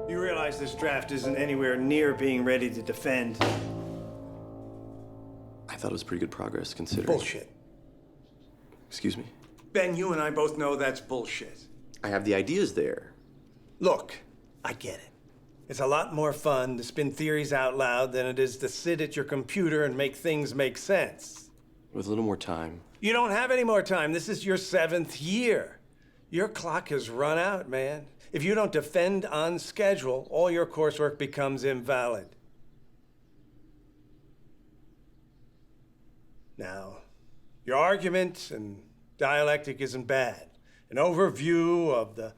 You realize this draft isn't anywhere near being ready to defend. I thought it was pretty good progress, considering. Bullshit. Excuse me? Ben, you and I both know that's bullshit. I have the ideas there. Look, I get it. It's a lot more fun to spin theories out loud than it is to sit at your computer and make things make sense. With a little more time. You don't have any more time. This is your 7th year. Your clock has run out, man. If you don't defend on schedule, all your coursework becomes invalid. Now, your argument and dialectic isn't bad. An overview of the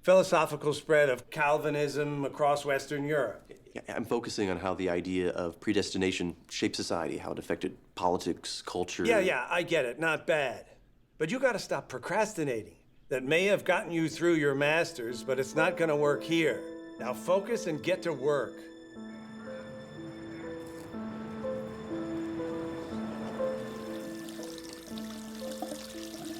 philosophical spread of Calvinism across Western Europe. I'm focusing on how the idea of predestination shaped society, how it affected politics, culture. Yeah, I get it. Not bad. But you gotta stop procrastinating. That may have gotten you through your master's, but it's not gonna work here. Now focus and get to work.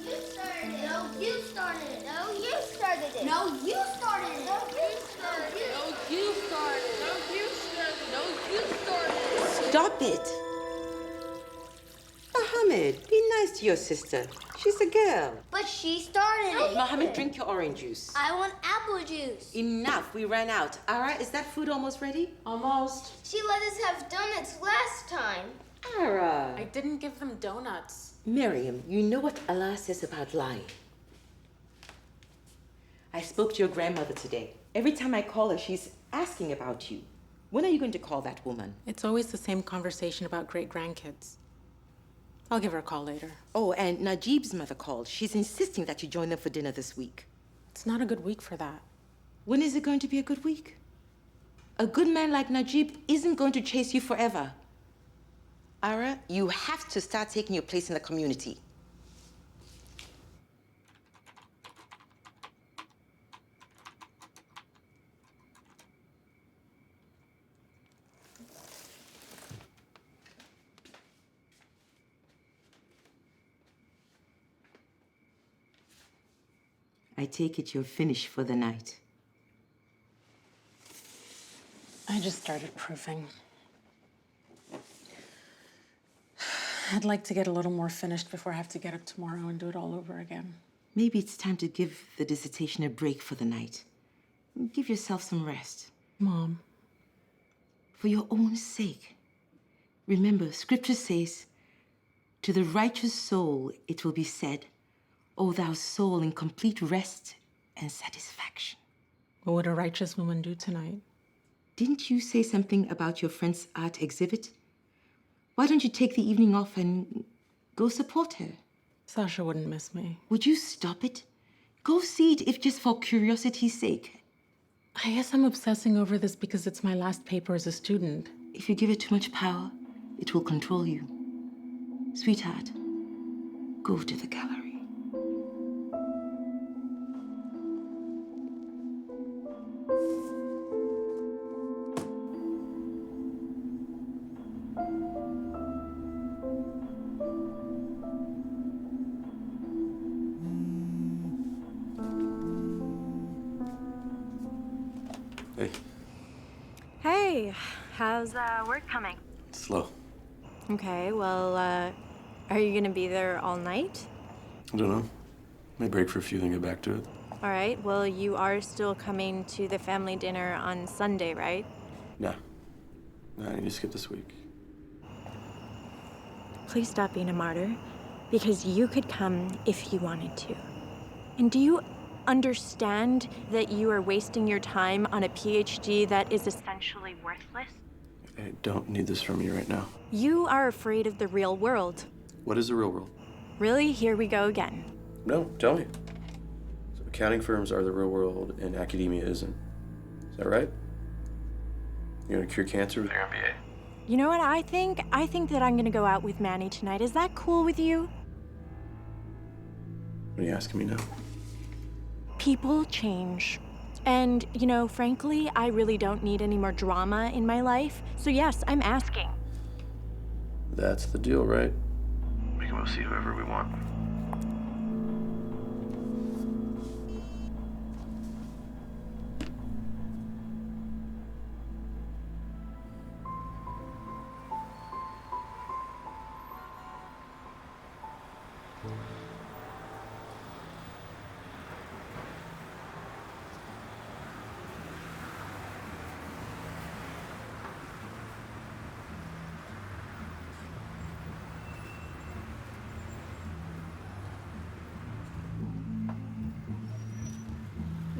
You started it. No, you started it. No, you started it. No, you started it. No, you started it. No, you started it. No, you started it. No, you started it. Stop it. Mohammed, be nice to your sister. She's a girl. But she started it. Mohammed, drink your orange juice. I want apple juice. Enough, we ran out. Ara, is that food almost ready? Almost. She let us have donuts last time. Ara. I didn't give them donuts. Miriam, you know what Allah says about lying. I spoke to your grandmother today. Every time I call her, she's asking about you. When are you going to call that woman? It's always the same conversation about great-grandkids. I'll give her a call later. Oh, and Najib's mother called. She's insisting that you join them for dinner this week. It's not a good week for that. When is it going to be a good week? A good man like Najib isn't going to chase you forever. Ara, you have to start taking your place in the community. I take it you're finished for the night. I just started proofing. I'd like to get a little more finished before I have to get up tomorrow and do it all over again. Maybe it's time to give the dissertation a break for the night. Give yourself some rest. Mom. For your own sake. Remember, Scripture says, to the righteous soul it will be said, O thou soul in complete rest and satisfaction. What would a righteous woman do tonight? Didn't you say something about your friend's art exhibit? Why don't you take the evening off and go support her? Sasha wouldn't miss me. Would you stop it? Go see it, if just for curiosity's sake. I guess I'm obsessing over this because it's my last paper as a student. If you give it too much power, it will control you. Sweetheart, go to the gallery. Hey, Hey, how's work coming? slow. Okay, well, are you gonna be there all night? I don't know. May break for a few, then get back to it. All right, well, you are still coming to the family dinner on Sunday, right? Nah. I need to skip this week. Please stop being a martyr, because you could come if you wanted to. And do you understand that you are wasting your time on a PhD that is essentially worthless? I don't need this from you right now. You are afraid of the real world. What is the real world? Really? Here we go again. No, tell me. So accounting firms are the real world and academia isn't. Is that right? You're gonna cure cancer with your MBA? You know what I think? I think that I'm gonna go out with Manny tonight. Is that cool with you? What are you asking me now? People change. And, you know, frankly, I really don't need any more drama in my life. So yes, I'm asking. That's the deal, right? We can go see whoever we want.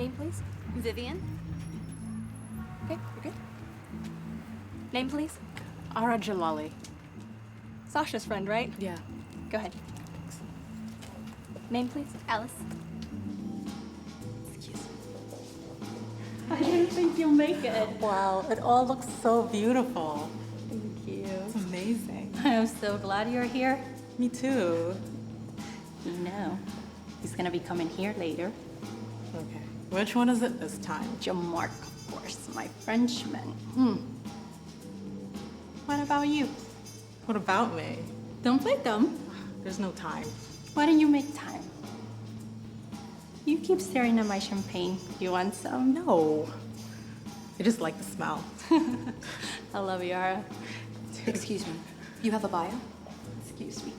Name, please. Vivian? Okay, you're good. Name, please. Ara Jalali. Sasha's friend, right? Yeah. Go ahead. Name, please. Alice? I didn't think you'll make it. Wow, it all looks so beautiful. Thank you. It's amazing. I'm so glad you're here. Me too. You know, he's gonna be coming here later. Okay. Which one is it this time? Jean-Marc, of course, my Frenchman. What about you? What about me? Don't play dumb. There's no time. Why don't you make time? You keep staring at my champagne. You want some? No. I just like the smell. I love you, Ara. Excuse me. You have a bio? Excuse me.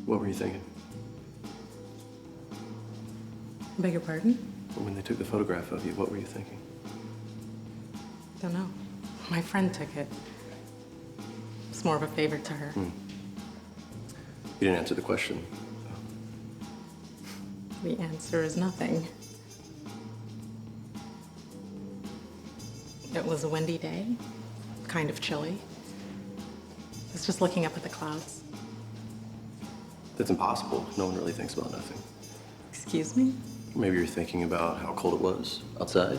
What were you thinking? Beg your pardon? When they took the photograph of you, what were you thinking? Don't know. My friend took it. It's more of a favor to her. You didn't answer the question. The answer is nothing. It was a windy day, kind of chilly. I was just looking up at the clouds. That's impossible. No one really thinks about nothing. Excuse me? Maybe you're thinking about how cold it was outside,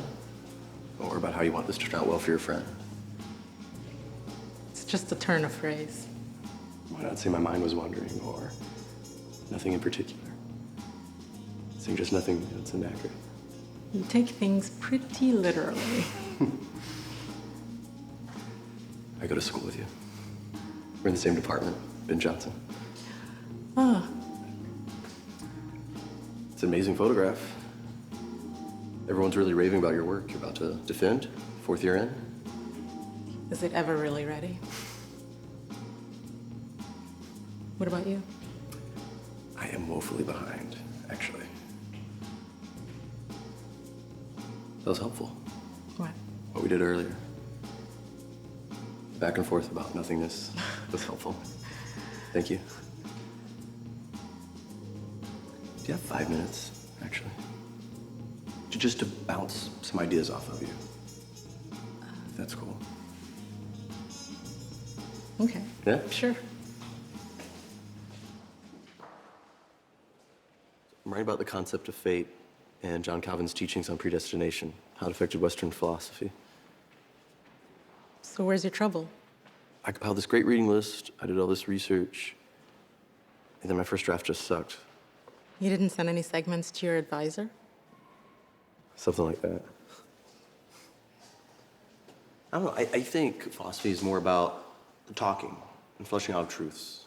or about how you want this to turn out well for your friend. It's just a turn of phrase. Why not say my mind was wandering, or nothing in particular? Saying just nothing that's inaccurate. You take things pretty literally. I go to school with you. We're in the same department, Ben Johnson. Ah, It's an amazing photograph. Everyone's really raving about your work. You're about to defend, 4th year in. is it ever really ready? What about you? I am woefully behind, actually. That was helpful, What? what we did earlier. Back and forth about nothingness was helpful. Thank you. Do you have 5 minutes, actually? Just to bounce some ideas off of you. If that's cool. Okay. Yeah? Sure. I'm writing about the concept of fate and John Calvin's teachings on predestination, how it affected Western philosophy. So where's your trouble? I compiled this great reading list, I did all this research, and then my first draft just sucked. You didn't send any segments to your advisor? Something like that. I don't know, I think philosophy is more about talking and fleshing out truths.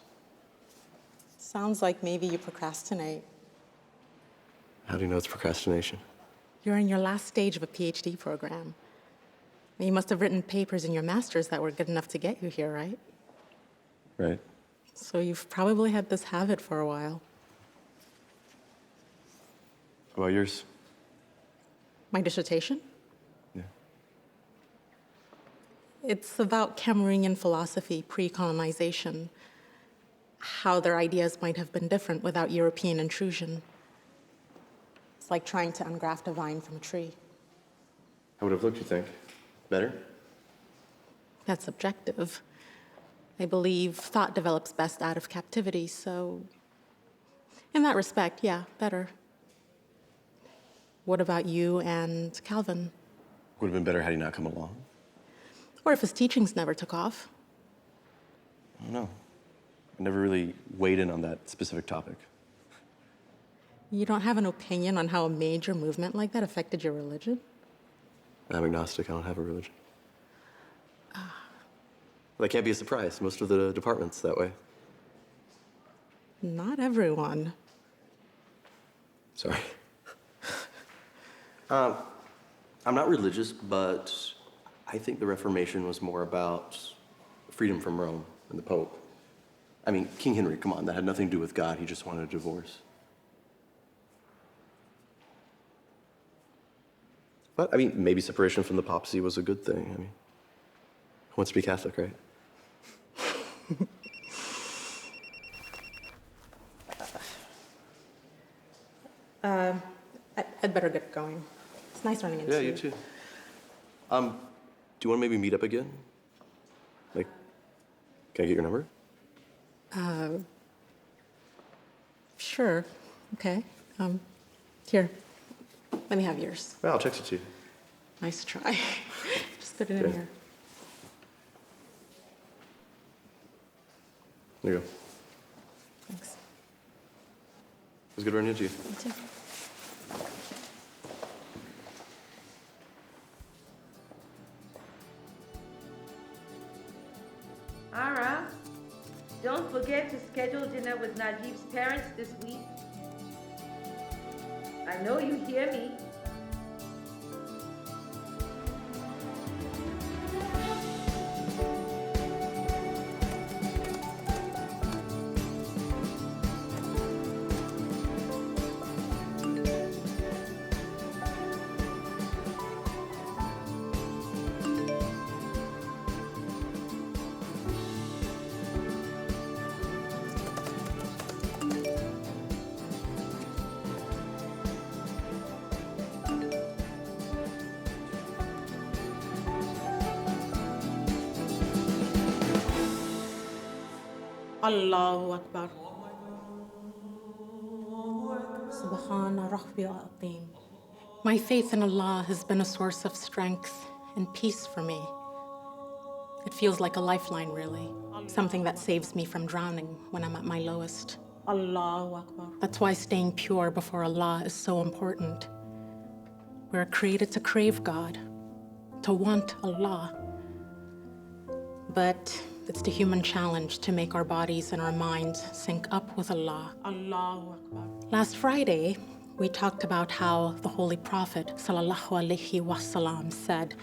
Sounds like maybe you procrastinate. How do you know it's procrastination? You're in your last stage of a PhD program. You must have written papers in your master's that were good enough to get you here, right? Right. So you've probably had this habit for a while. How about yours? My dissertation? Yeah. It's about Cameroonian philosophy, pre-colonization, how their ideas might have been different without European intrusion. It's like trying to ungraft a vine from a tree. How would it have looked, you think? Better? That's subjective. I believe thought develops best out of captivity, so in that respect, yeah, better. What about you and Calvin? Would have been better had he not come along. Or if his teachings never took off? I don't know. I never really weighed in on that specific topic. You don't have an opinion on how a major movement like that affected your religion? I'm agnostic. I don't have a religion. That can't be a surprise. Most of the department's that way. Not everyone. Sorry. I I'm not religious, but I think the Reformation was more about freedom from Rome and the Pope. I mean, King Henry, come on, that had nothing to do with God. He just wanted a divorce. But, I mean, maybe separation from the papacy was a good thing. I mean, who wants to be Catholic, right? I'd better get going. It's nice running into you. Yeah, you too. Do you want to maybe meet up again? Like, can I get your number? Sure. Okay. Here. Let me have yours. Well, I'll text it to you. Nice try. Just put it in Okay. here. There you go. Thanks. It was good running into you. You too. Ara, don't forget to schedule dinner with Najib's parents this week. I know you hear me. Allahu Akbar. Subhana Rabbi al-Azim. My faith in Allah has been a source of strength and peace for me. It feels like a lifeline, really. Something that saves me from drowning when I'm at my lowest. Allahu Akbar. That's why staying pure before Allah is so important. We're created to crave God, to want Allah. But it's the human challenge to make our bodies and our minds sync up with Allah. Allahu Akbar. Last Friday, we talked about how the Holy Prophet ﷺ said,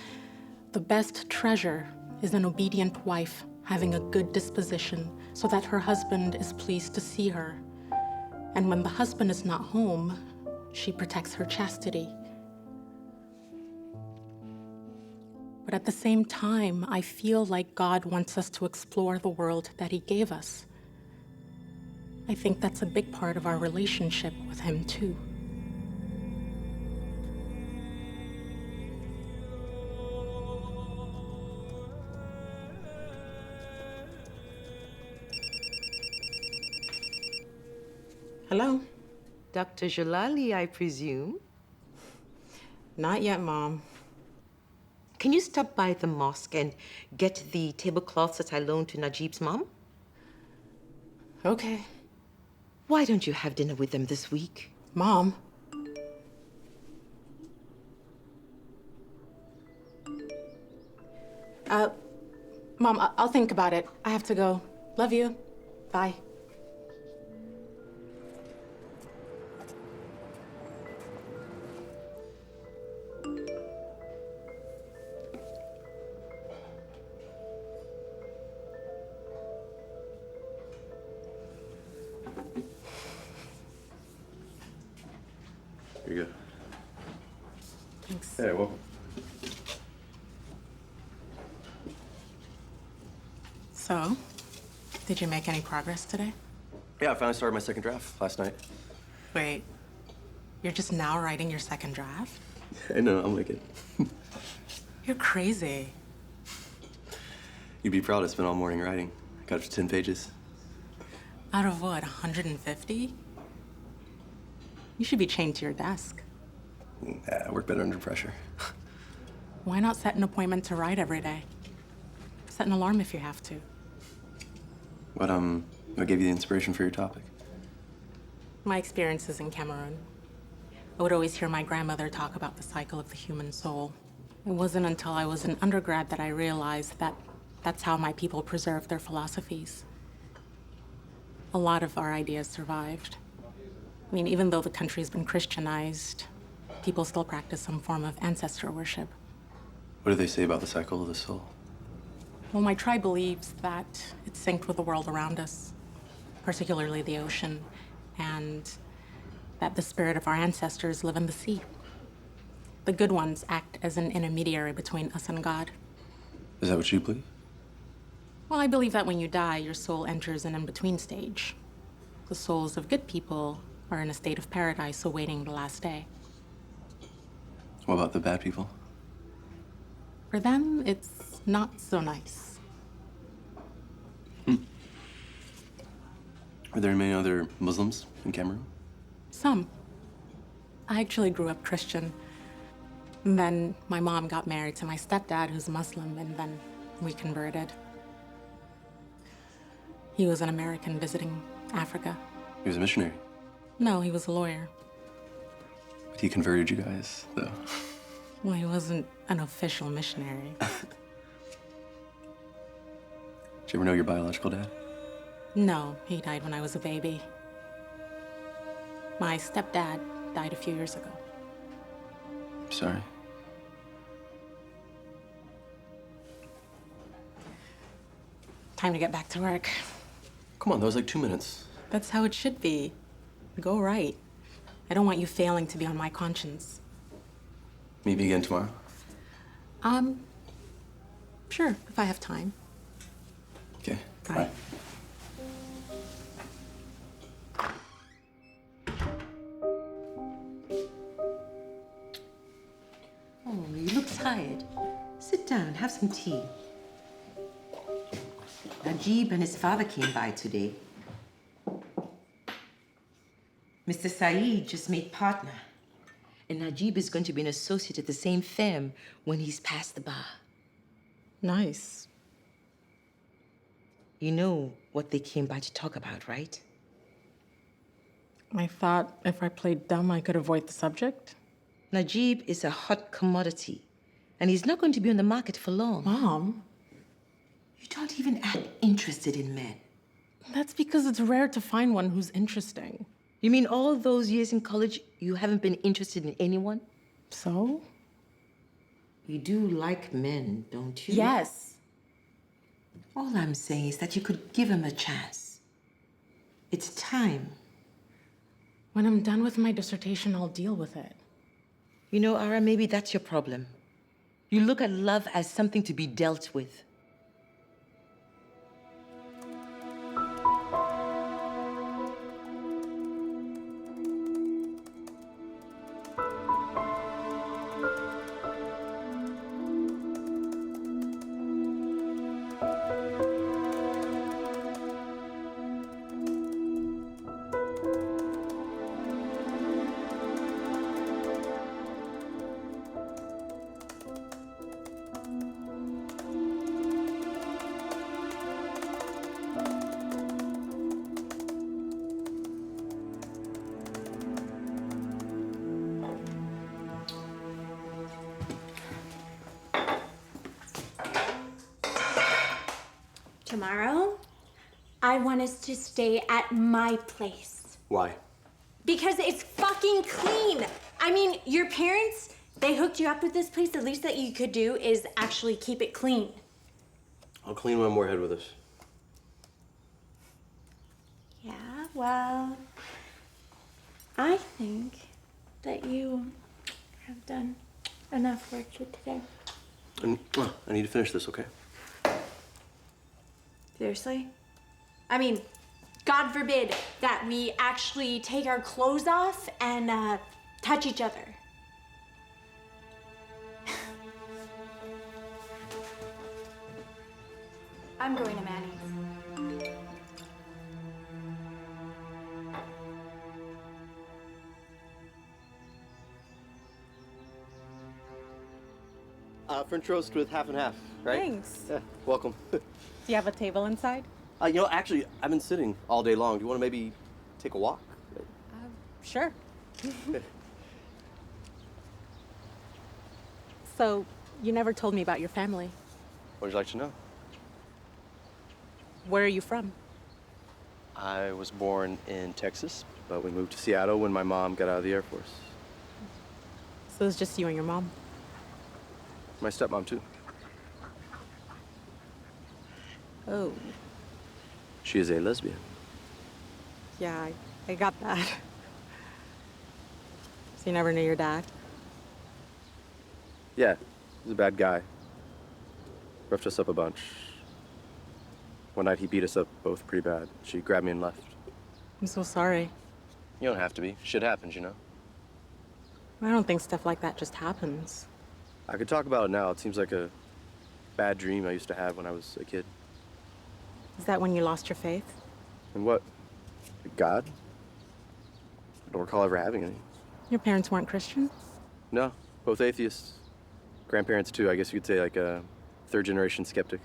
"The best treasure is an obedient wife having a good disposition so that her husband is pleased to see her. And when the husband is not home, she protects her chastity." But at the same time, I feel like God wants us to explore the world that He gave us. I think that's a big part of our relationship with Him, too. Hello? Dr. Jalali, I presume? Not yet, Mom. Can you stop by the mosque and get the tablecloths that I loaned to Najib's mom? Okay. Why don't you have dinner with them this week? Mom? Mom, I'll think about it. I have to go. Love you. Bye. Here you go. Thanks. Hey, welcome. So, did you make any progress today? Yeah, I finally started my second draft last night. Wait, you're just now writing your second draft? I know, I'm wicked. You're crazy. You'd be proud I spent all morning writing. I got up to 10 pages. Out of what, 150? You should be chained to your desk. I work better under pressure. Why not set an appointment to write every day? Set an alarm if you have to. What gave you the inspiration for your topic? My experiences in Cameroon. I would always hear my grandmother talk about the cycle of the human soul. It wasn't until I was an undergrad that I realized that that's how my people preserved their philosophies. A lot of our ideas survived. I mean, even though the country's been Christianized, people still practice some form of ancestor worship. What do they say about the cycle of the soul? Well, my tribe believes that it's synced with the world around us, particularly the ocean, and that the spirit of our ancestors live in the sea. The good ones act as an intermediary between us and God. Is that what you believe? Well, I believe that when you die, your soul enters an in-between stage. The souls of good people are in a state of paradise awaiting the last day. What about the bad people? For them, it's not so nice. Are there many other Muslims in Cameroon? Some. I actually grew up Christian. And then my mom got married to my stepdad, who's Muslim, and then we converted. He was an American visiting Africa. He was a missionary. No, he was a lawyer. But he converted you guys, though. Well, he wasn't an official missionary. Did you ever know your biological dad? No, he died when I was a baby. My stepdad died a few years ago. I'm sorry. Time to get back to work. Come on, that was like 2 minutes. That's how it should be. Go right. I don't want you failing to be on my conscience. Maybe again tomorrow? Sure, if I have time. Okay. Bye. Oh, you look tired. Sit down, have some tea. Najib and his father came by today. Mr. Saeed just made partner. And Najib is going to be an associate at the same firm when he's past the bar. Nice. You know what they came by to talk about, right? I thought if I played dumb, I could avoid the subject. Najib is a hot commodity, and he's not going to be on the market for long. Mom? You don't even act interested in men. That's because it's rare to find one who's interesting. You mean all those years in college, you haven't been interested in anyone? So? You do like men, don't you? Yes. All I'm saying is that you could give him a chance. It's time. When I'm done with my dissertation, I'll deal with it. You know, Ara, maybe that's your problem. You look at love as something to be dealt with. Tomorrow, I want us to stay at my place. Why? Because it's fucking clean. I mean, your parents, they hooked you up with this place. The least that you could do is actually keep it clean. I'll clean when we're ahead with us. Yeah, well, I think that you have done enough work for today. And, I need to finish this, okay? Seriously? I mean, God forbid that we actually take our clothes off and touch each other. I'm going to Manny's. French roast with half and half, right? Thanks. Yeah, welcome. Do you have a table inside? You know, actually, I've been sitting all day long. Do you want to maybe take a walk? Sure. So, you never told me about your family. What would you like to know? Where are you from? I was born in Texas, but we moved to Seattle when my mom got out of the Air Force. So it's just you and your mom? My stepmom, too. Oh. She is a lesbian. Yeah, I got that. So you never knew your dad? Yeah, he's a bad guy. Roughed us up a bunch. One night he beat us up both pretty bad. She grabbed me and left. I'm so sorry. You don't have to be. Shit happens, you know? I don't think stuff like that just happens. I could talk about it now. It seems like a bad dream I used to have when I was a kid. Is that when you lost your faith? And what? God? I don't recall ever having any. Your parents weren't Christian? No, both atheists. Grandparents, too. I guess you could say like a third-generation skeptic.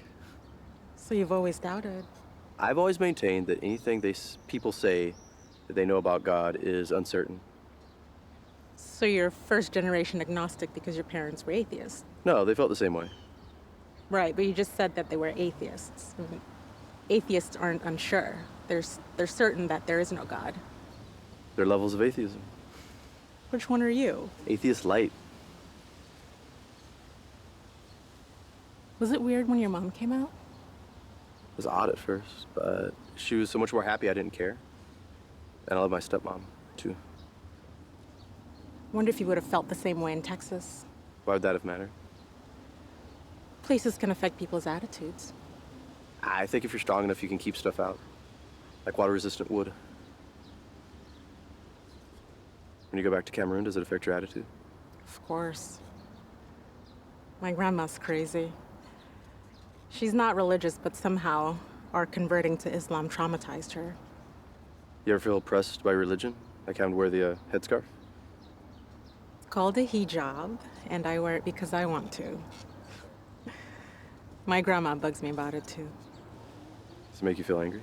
So you've always doubted. I've always maintained that anything people say that they know about God is uncertain. So you're first-generation agnostic because your parents were atheists? No, they felt the same way. Right, but you just said that they were atheists. Atheists aren't unsure. They're certain that there is no God. They're levels of atheism. Which one are you? Atheist light. Was it weird when your mom came out? It was odd at first, but she was so much more happy I didn't care. And I love my stepmom, too. Wonder if you would have felt the same way in Texas. Why would that have mattered? Places can affect people's attitudes. I think if you're strong enough, you can keep stuff out. Like water-resistant wood. When you go back to Cameroon, does it affect your attitude? Of course. My grandma's crazy. She's not religious, but somehow our converting to Islam traumatized her. You ever feel oppressed by religion? Like having to wear the headscarf? It's called a hijab, and I wear it because I want to. My grandma bugs me about it, too. Does it make you feel angry?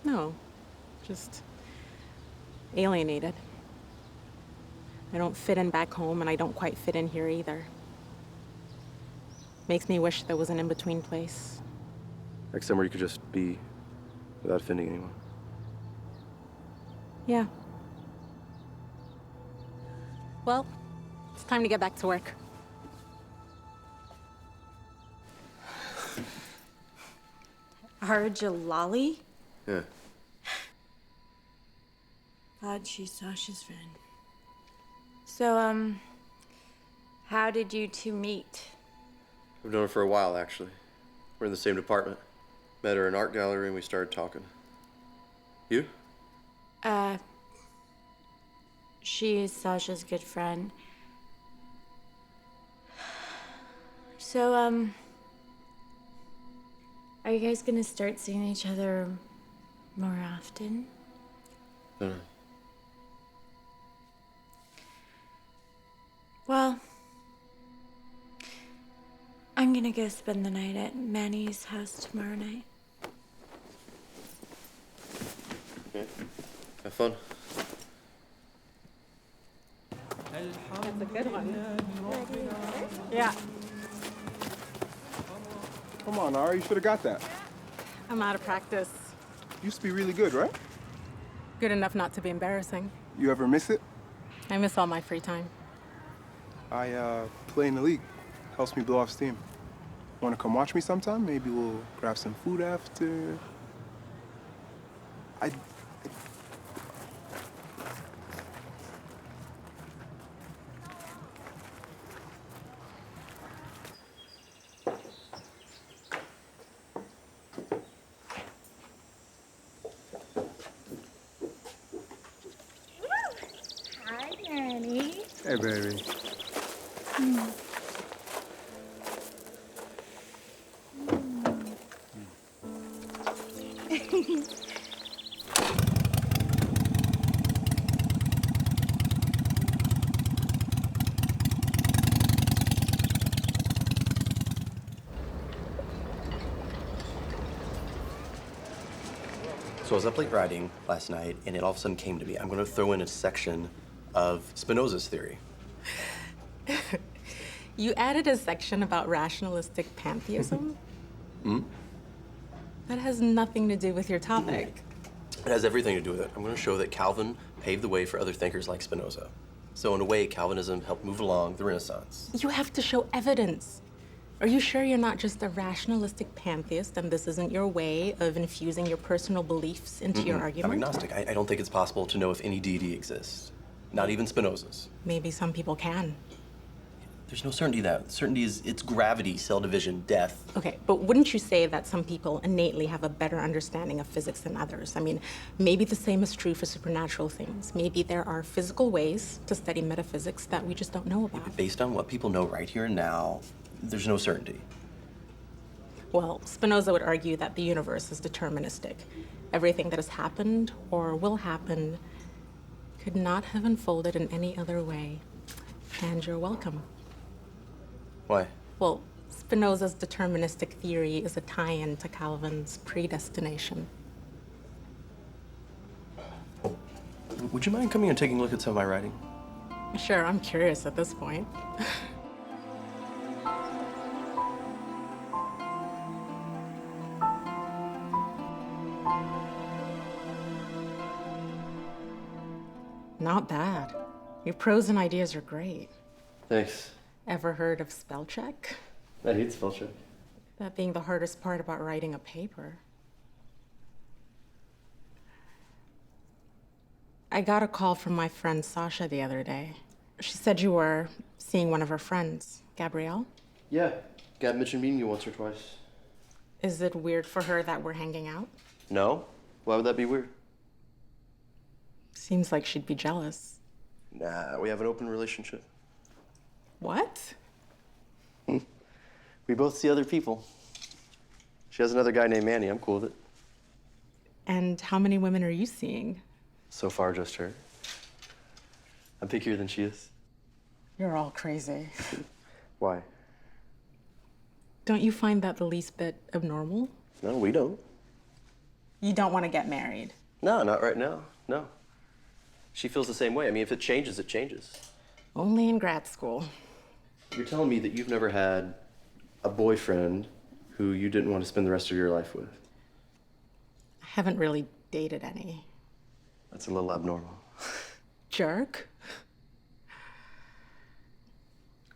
No, just alienated. I don't fit in back home, and I don't quite fit in here either. Makes me wish there was an in-between place. Like somewhere you could just be without offending anyone. Yeah. Well, it's time to get back to work. Jalali? Yeah. God, she's Sasha's friend. So, how did you two meet? I've known her for a while, actually. We're in the same department. Met her in an art gallery and we started talking. You? She is Sasha's good friend. So, are you guys gonna start seeing each other more often? No. Well, I'm gonna go spend the night at Manny's house tomorrow night. Okay. Have fun. That's a good one. Yeah. Come on, Ari, you should have got that. I'm out of practice. Used to be really good, right? Good enough not to be embarrassing. You ever miss it? I miss all my free time. I play in the league. Helps me blow off steam. Want to come watch me sometime? Maybe we'll grab some food after. Hi, Nanny. Hey, baby. So I was up late writing last night, and it all of a sudden came to me. I'm going to throw in a section of Spinoza's theory. You added a section about rationalistic pantheism? That has nothing to do with your topic. It has everything to do with it. I'm going to show that Calvin paved the way for other thinkers like Spinoza. So in a way, Calvinism helped move along the Renaissance. You have to show evidence. Are you sure you're not just a rationalistic pantheist and this isn't your way of infusing your personal beliefs into your argument? I'm agnostic. I don't think it's possible to know if any deity exists. Not even Spinoza's. Maybe some people can. There's no certainty that. Certainty is it's gravity, cell division, death. Okay, but wouldn't you say that some people innately have a better understanding of physics than others? I mean, maybe the same is true for supernatural things. Maybe there are physical ways to study metaphysics that we just don't know about. Based on what people know right here and now, there's no certainty. Well, Spinoza would argue that the universe is deterministic. Everything that has happened or will happen could not have unfolded in any other way. And you're welcome. Why? Well, Spinoza's deterministic theory is a tie-in to Calvin's predestination. Would you mind coming and taking a look at some of my writing? Sure, I'm curious at this point. Not bad. Your prose and ideas are great. Thanks. Ever heard of spell check? I hate spell check. That being the hardest part about writing a paper. I got a call from my friend Sasha the other day. She said you were seeing one of her friends, Gabrielle. Yeah, Gab mentioned meeting you once or twice. Is it weird for her that we're hanging out? No? Why would that be weird? Seems like she'd be jealous. Nah, we have an open relationship. What? We both see other people. She has another guy named Manny. I'm cool with it. And how many women are you seeing? So far, just her. I'm pickier than she is. You're all crazy. Why? Don't you find that the least bit abnormal? No, we don't. You don't want to get married? No, not right now. No. She feels the same way. I mean, if it changes, it changes. Only in grad school. You're telling me that you've never had a boyfriend who you didn't want to spend the rest of your life with? I haven't really dated any. That's a little abnormal. Jerk.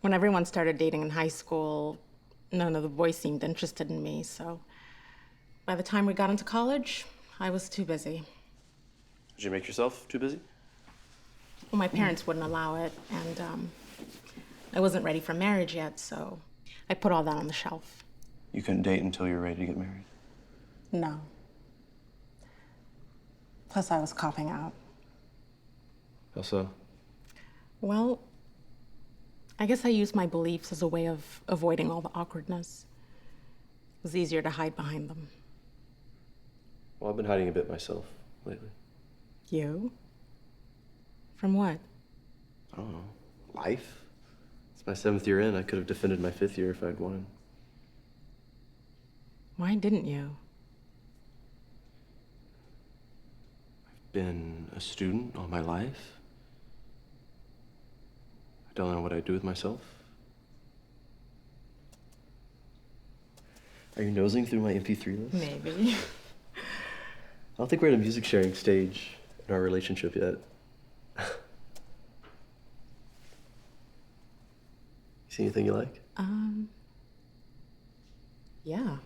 When everyone started dating in high school, none of the boys seemed interested in me, so by the time we got into college, I was too busy. Did you make yourself too busy? Well, my parents wouldn't allow it, and I wasn't ready for marriage yet, so I put all that on the shelf. You couldn't date until you were ready to get married? No. Plus, I was copping out. How so? Well, I guess I used my beliefs as a way of avoiding all the awkwardness. It was easier to hide behind them. Well, I've been hiding a bit myself lately. You? From what? I don't know. Life? It's my 7th year in. I could have defended my 5th year if I'd wanted. Why didn't you? I've been a student all my life. I don't know what I'd do with myself. Are you nosing through my MP3 list? Maybe. I don't think we're at a music sharing stage in our relationship yet. You see anything you like? Yeah.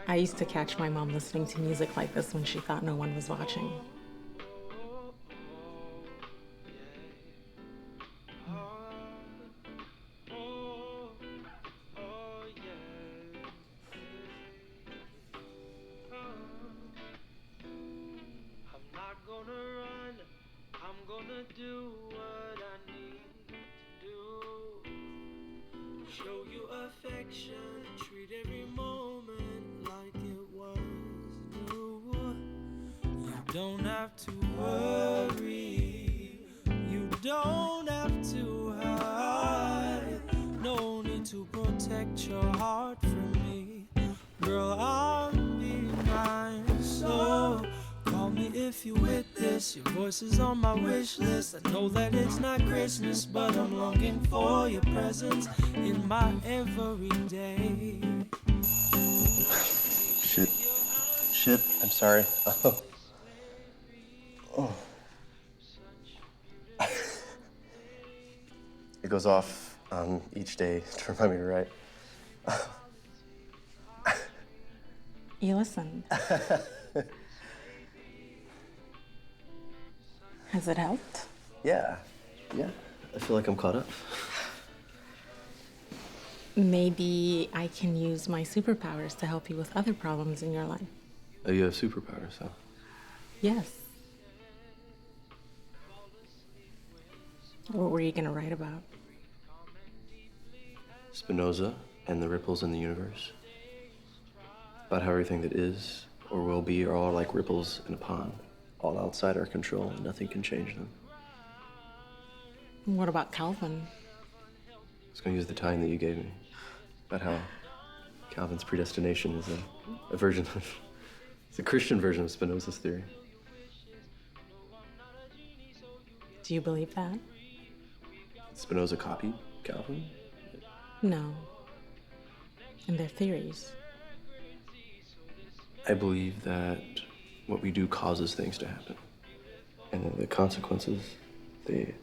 I used to catch my mom listening to music like this when she thought no one was watching. Treat every moment like it was new. You don't have to worry. You don't have to hide. No need to protect your heart from me. Girl, I'll be mine. So call me if you with this. this. Your voice is on my wish list. I know that it's not Christmas, but I'm longing for your presence in my everyday. Shit, I'm sorry. Oh. It goes off on each day to remind me to write. You listened. Has it helped? Yeah. I feel like I'm caught up. Maybe I can use my superpowers to help you with other problems in your life. Oh, you have superpowers, huh? Yes. What were you going to write about? Spinoza and the ripples in the universe. About how everything that is or will be are all like ripples in a pond, all outside our control, and nothing can change them. What about Calvin? I was going to use the time that you gave me about how Calvin's predestination is a version of, it's a Christian version of Spinoza's theory. Do you believe that? Spinoza copied Calvin? No. And their theories. I believe that what we do causes things to happen. And that the consequences, they're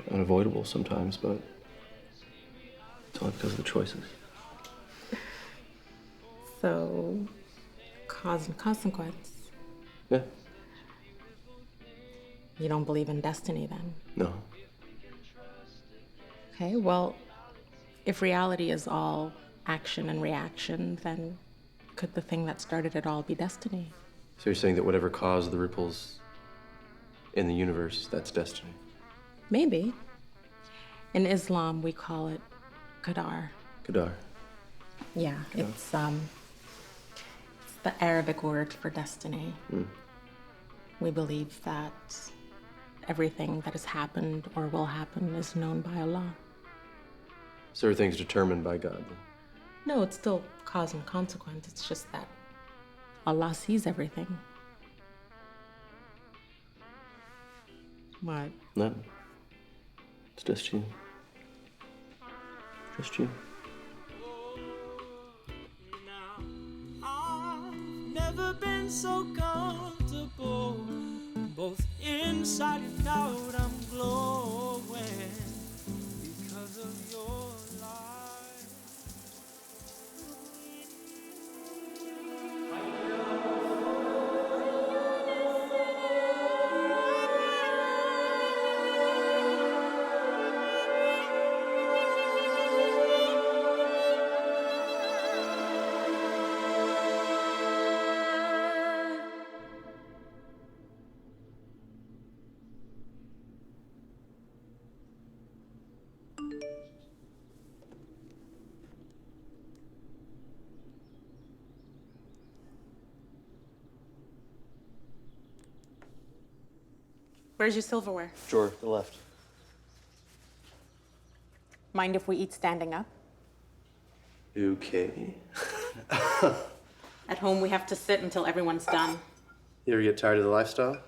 unavoidable sometimes, but it's only because of the choices. So, cause and consequence. Yeah. You don't believe in destiny then? No. Okay, well, if reality is all action and reaction, then could the thing that started it all be destiny? So you're saying that whatever caused the ripples in the universe, that's destiny? Maybe. In Islam, we call it qadar. Qadar. Yeah, it's the Arabic word for destiny. We believe that everything that has happened or will happen is known by Allah. So everything's determined by God, then? No, it's still cause and consequence. It's just that Allah sees everything. What? No. It's just you. Just you. I've never been so comfortable. Both inside and out, I'm glowing because of your light. Where's your silverware? Drawer, the left. Mind if we eat standing up? Okay. At home, we have to sit until everyone's done. You ever get tired of the lifestyle?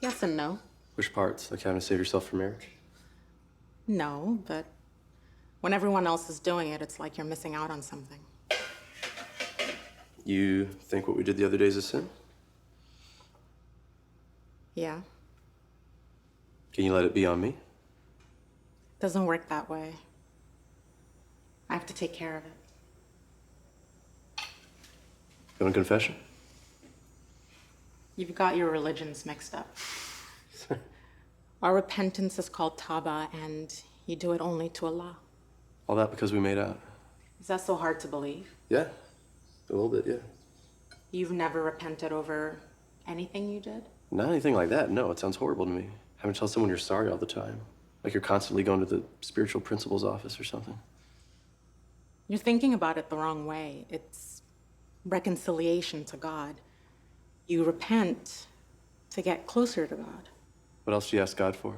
Yes and no. Which parts? Like having to save yourself for marriage? No, but when everyone else is doing it, it's like you're missing out on something. You think what we did the other day is a sin? Yeah, Can you let it be on me? doesn't work that way. I have to take care of it. Going to confession? You've got your religions mixed up. Our repentance is called taba, and you do it only to Allah. All that because we made out? Is that so hard to believe? Yeah. A little bit, yeah. You've never repented over anything you did? Not anything like that, no. It sounds horrible to me. Having to tell someone you're sorry all the time. Like you're constantly going to the spiritual principal's office or something. You're thinking about it the wrong way. It's reconciliation to God. You repent to get closer to God. What else do you ask God for?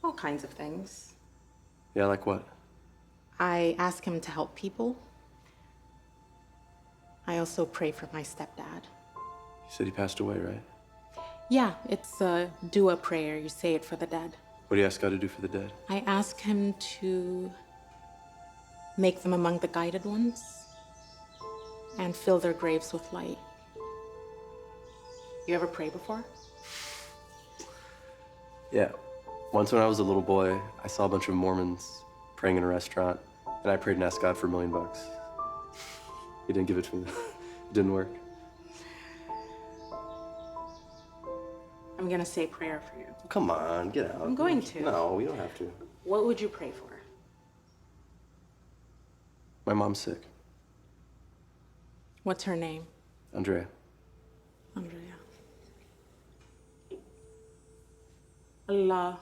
All kinds of things. Yeah, like what? I ask him to help people. I also pray for my stepdad. You said he passed away, right? Yeah, it's a dua prayer. You say it for the dead. What do you ask God to do for the dead? I ask him to make them among the guided ones and fill their graves with light. You ever pray before? Yeah. Once when I was a little boy, I saw a bunch of Mormons praying in a restaurant, and I prayed and asked God for $1 million. He didn't give it to me. It didn't work. I'm gonna say a prayer for you. Come on, get out. I'm going to. No, we don't have to. What would you pray for? My mom's sick. What's her name? Andrea. Andrea. Allah,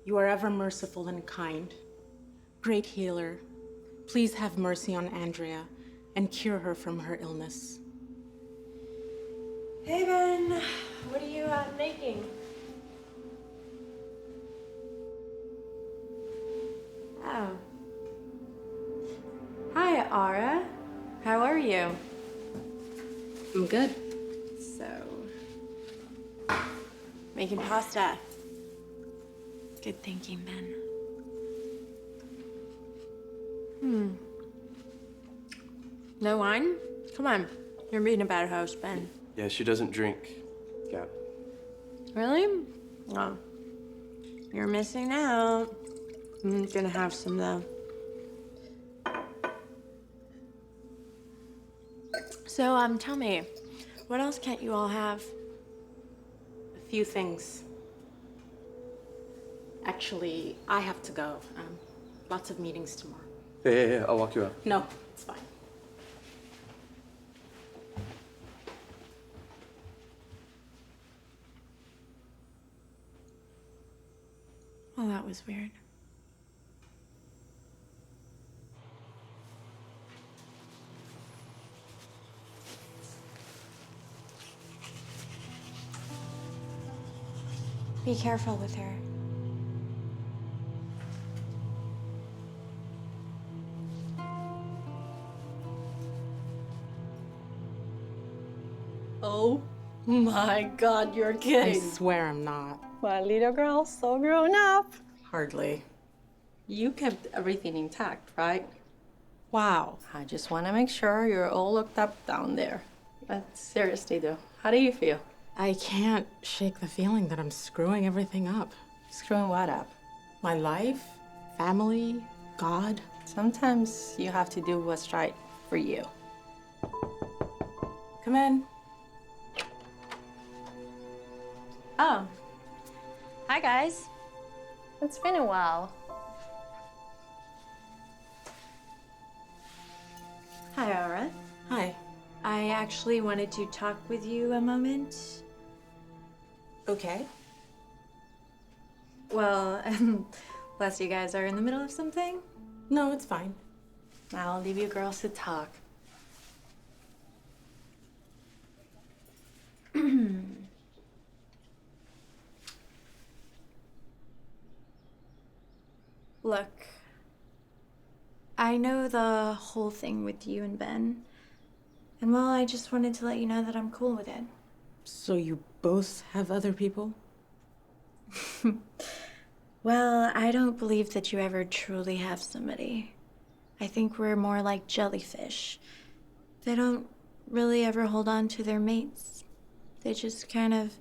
you are ever merciful and kind. Great healer, please have mercy on Andrea and cure her from her illness. Hey, Ben. What are you making? Oh. Hi, Ara. How are you? I'm good. So, making pasta. Good thinking, Ben. No wine? Come on. You're being a bad host, Ben. Yeah, she doesn't drink. Yeah. Really? Oh. You're missing out. I'm gonna have some, though. So, tell me, what else can't you all have? A few things. Actually, I have to go. Lots of meetings tomorrow. Yeah, I'll walk you out. No, it's fine. Well, that was weird. Be careful with her. Oh my God, you're kidding. I swear I'm not. My little girl's so grown up. Hardly. You kept everything intact, right? Wow. I just want to make sure you're all looked up down there. But seriously, though, how do you feel? I can't shake the feeling that I'm screwing everything up. Screwing what up? My life, family, God. Sometimes you have to do what's right for you. Come in. Oh. Hi, guys. It's been a while. Hi, Ara. Hi. I actually wanted to talk with you a moment. Okay. Well, unless you guys are in the middle of something. No, it's fine. I'll leave you girls to talk. Look, I know the whole thing with you and Ben. And well, I just wanted to let you know that I'm cool with it. So you both have other people? Well, I don't believe that you ever truly have somebody. I think we're more like jellyfish. They don't really ever hold on to their mates. They just kind of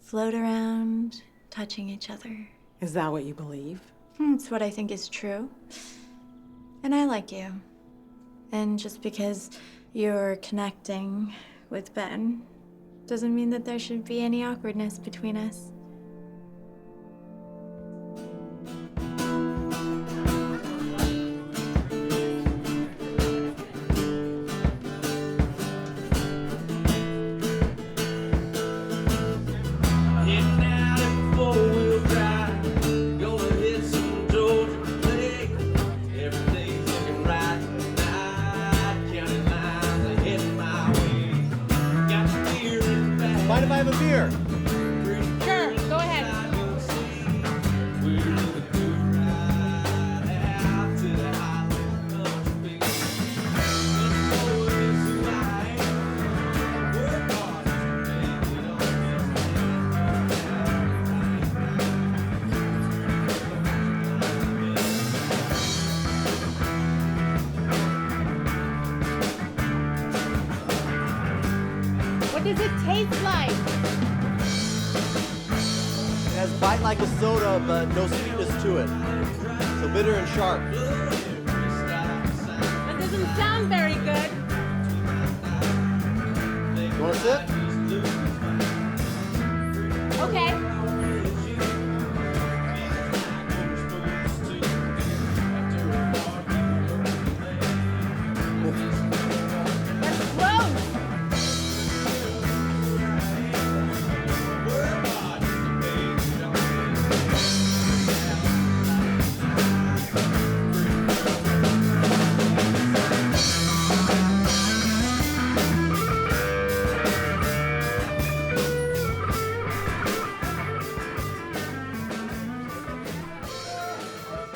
float around, touching each other. Is that what you believe? It's what I think is true. And I like you. And just because you're connecting with Ben doesn't mean that there should be any awkwardness between us. Mind if I have a beer? Sure, go ahead. What does it taste like? It has bite like a soda, but no sweetness to it. So bitter and sharp. That doesn't sound very good. You want to sip? Okay. That's gross.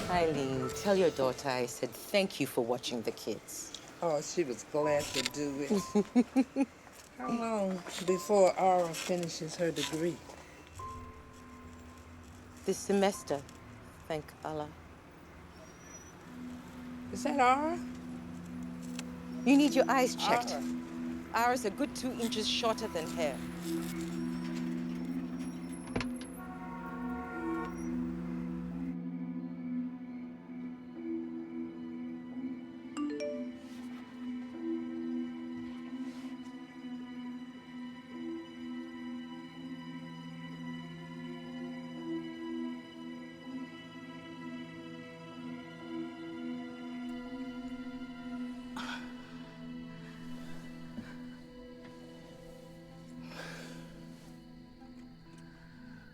Eileen, tell your daughter I said thank you for watching the kids. Oh, she was glad to do it. How long before Aura finishes her degree? This semester, thank Allah. Is that Aura? You need your eyes checked. Ours a good 2 inches shorter than hair.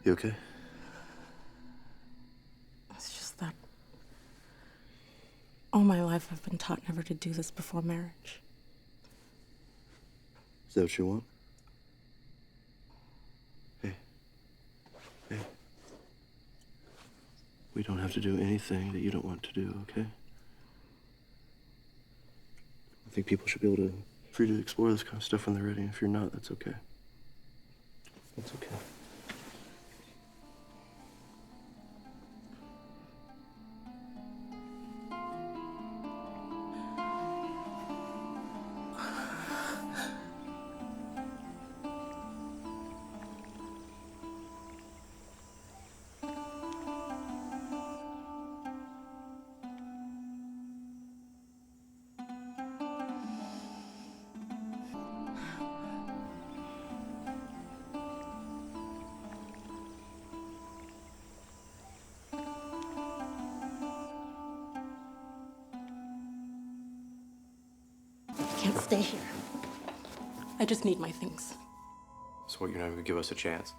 You okay? It's just that all my life I've been taught never to do this before marriage. Is that what you want? Hey. Hey. We don't have to do anything that you don't want to do, okay? I think people should be able to free to explore this kind of stuff when they're ready. If you're not, that's okay. That's okay. I can't stay here. I just need my things. So what, you're not even gonna give us a chance?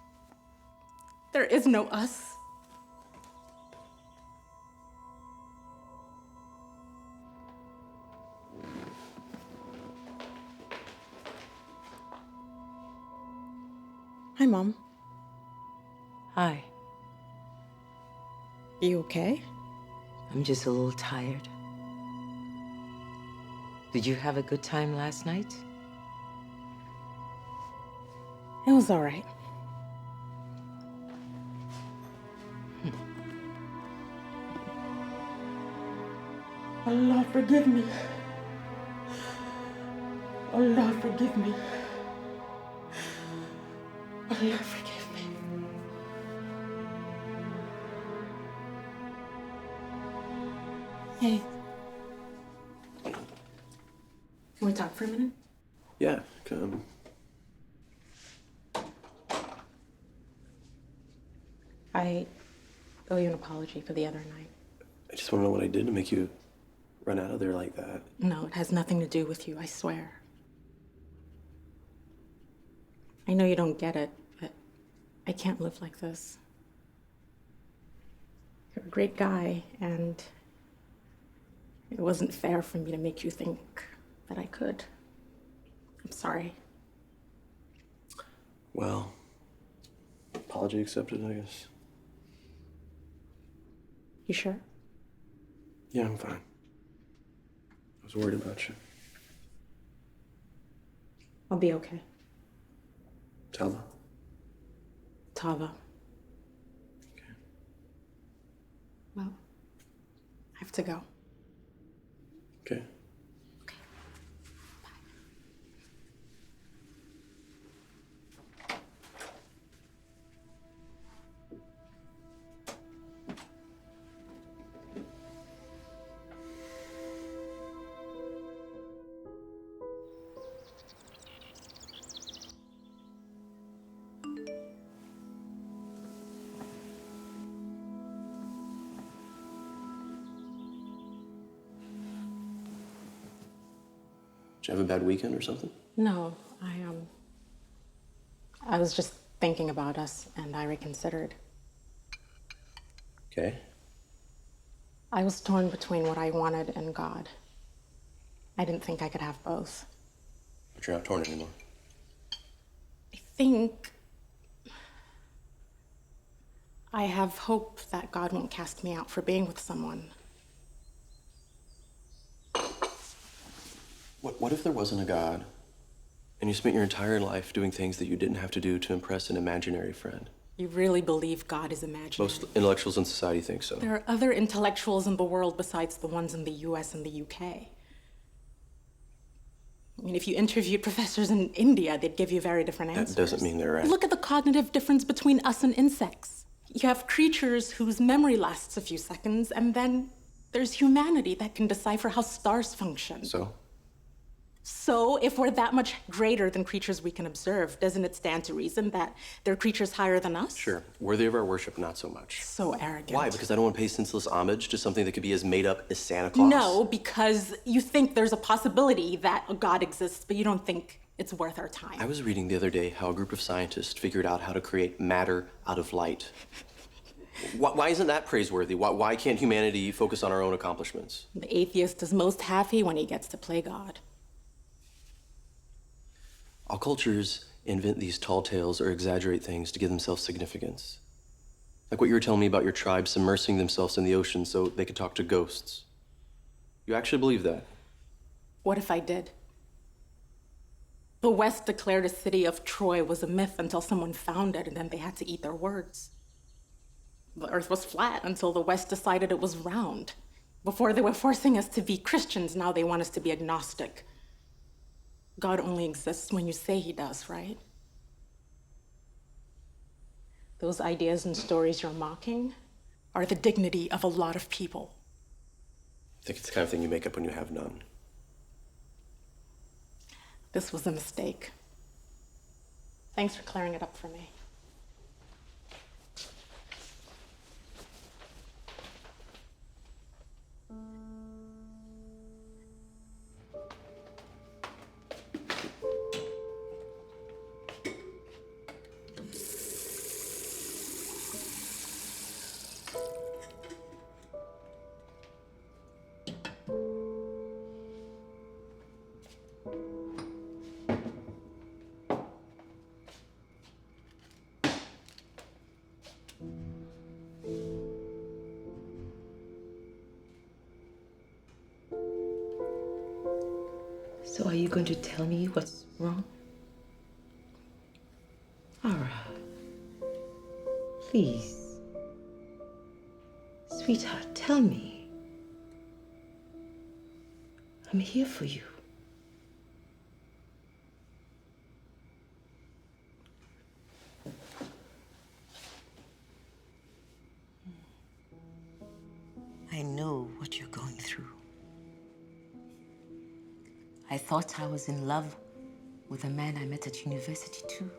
There is no us. Hi, Mom. Hi. You okay? I'm just a little tired. Did you have a good time last night? It was all right. Allah, forgive me. Allah, forgive me. Allah, forgive me. Hey. Can we talk for a minute? Yeah, come. I owe you an apology for the other night. I just want to know what I did to make you run out of there like that. No, it has nothing to do with you, I swear. I know you don't get it, but I can't live like this. You're a great guy, and it wasn't fair for me to make you think that I could. I'm sorry. Well, apology accepted, I guess. You sure? Yeah, I'm fine. I was worried about you. I'll be okay. Tava? Tava. Okay. Well, I have to go. Okay. Did you have a bad weekend or something? No, I was just thinking about us, and I reconsidered. Okay. I was torn between what I wanted and God. I didn't think I could have both. But you're not torn anymore. I think I have hope that God won't cast me out for being with someone. What if there wasn't a God, and you spent your entire life doing things that you didn't have to do to impress an imaginary friend? You really believe God is imaginary? Most intellectuals in society think so. There are other intellectuals in the world besides the ones in the US and the UK. I mean, if you interviewed professors in India, they'd give you very different answers. That doesn't mean they're right. Look at the cognitive difference between us and insects. You have creatures whose memory lasts a few seconds, and then there's humanity that can decipher how stars function. So, if we're that much greater than creatures we can observe, doesn't it stand to reason that there are creatures higher than us? Sure. Worthy of our worship, not so much. So arrogant. Why? Because I don't want to pay senseless homage to something that could be as made up as Santa Claus? No, because you think there's a possibility that a God exists, but you don't think it's worth our time. I was reading the other day how a group of scientists figured out how to create matter out of light. Why isn't that praiseworthy? Why can't humanity focus on our own accomplishments? The atheist is most happy when he gets to play God. All cultures invent these tall tales or exaggerate things to give themselves significance. Like what you were telling me about your tribe submersing themselves in the ocean so they could talk to ghosts. You actually believe that? What if I did? The West declared a city of Troy was a myth until someone found it, and then they had to eat their words. The earth was flat until the West decided it was round. Before they were forcing us to be Christians, now they want us to be agnostic. God only exists when you say he does, right? Those ideas and stories you're mocking are the dignity of a lot of people. I think it's the kind of thing you make up when you have none. This was a mistake. Thanks for clearing it up for me. So are you going to tell me what's wrong? Ara, please. Sweetheart, tell me. I'm here for you. I know what you're going through. I thought I was in love with a man I met at university, too.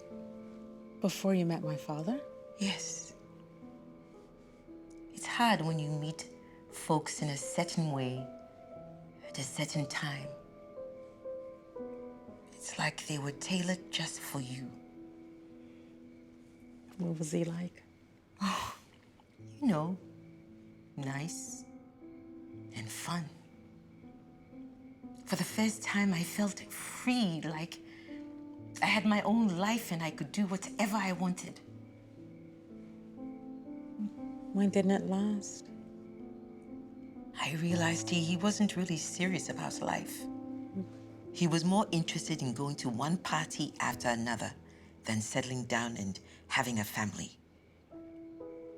Before you met my father? Yes. It's hard when you meet folks in a certain way at a certain time. It's like they were tailored just for you. What was he like? Oh, you know, nice and fun. For the first time, I felt free, like I had my own life and I could do whatever I wanted. Why didn't it last? I realized he wasn't really serious about life. He was more interested in going to one party after another than settling down and having a family.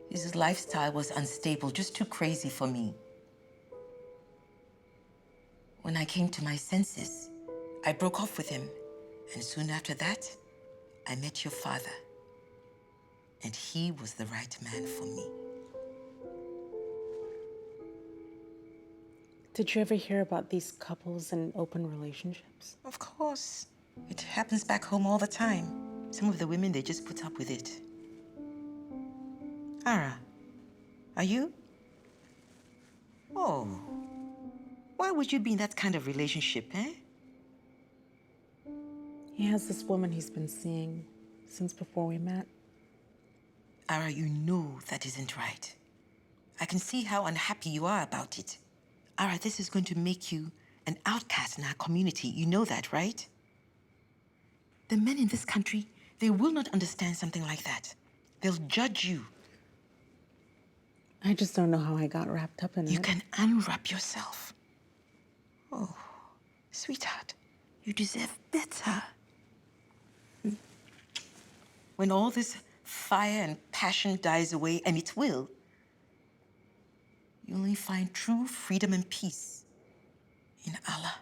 His lifestyle was unstable, just too crazy for me. When I came to my senses, I broke off with him. And soon after that, I met your father. And he was the right man for me. Did you ever hear about these couples and open relationships? Of course. It happens back home all the time. Some of the women, they just put up with it. Ara, are you? Oh. Why would you be in that kind of relationship, eh? He has this woman he's been seeing since before we met. Ara, you know that isn't right. I can see how unhappy you are about it. Ara, this is going to make you an outcast in our community. You know that, right? The men in this country, they will not understand something like that. They'll judge you. I just don't know how I got wrapped up in it. You can unwrap yourself. Oh, sweetheart, you deserve better. When all this fire and passion dies away, and it will, you only find true freedom and peace in Allah.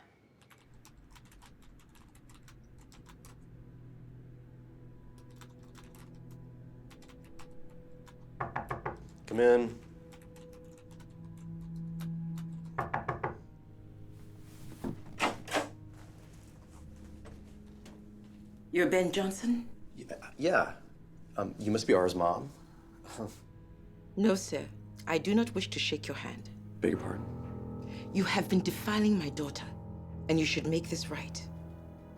Come in. You're Ben Johnson? Yeah. You must be Ara's mom. No, sir. I do not wish to shake your hand. Beg your pardon. You have been defiling my daughter, and you should make this right.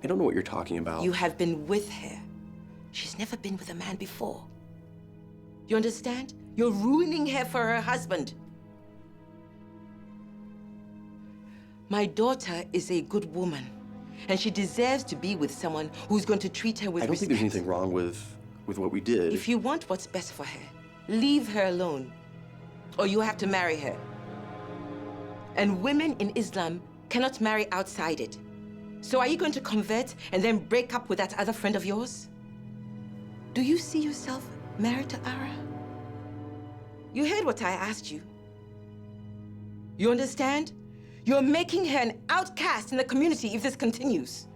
I don't know what you're talking about. You have been with her. She's never been with a man before. You understand? You're ruining her for her husband. My daughter is a good woman, and she deserves to be with someone who's going to treat her with respect. I don't think there's anything wrong with what we did. If you want what's best for her, leave her alone, or you have to marry her. And women in Islam cannot marry outside it. So are you going to convert and then break up with that other friend of yours? Do you see yourself married to Ara? You heard what I asked you. You understand? You're making her an outcast in the community if this continues.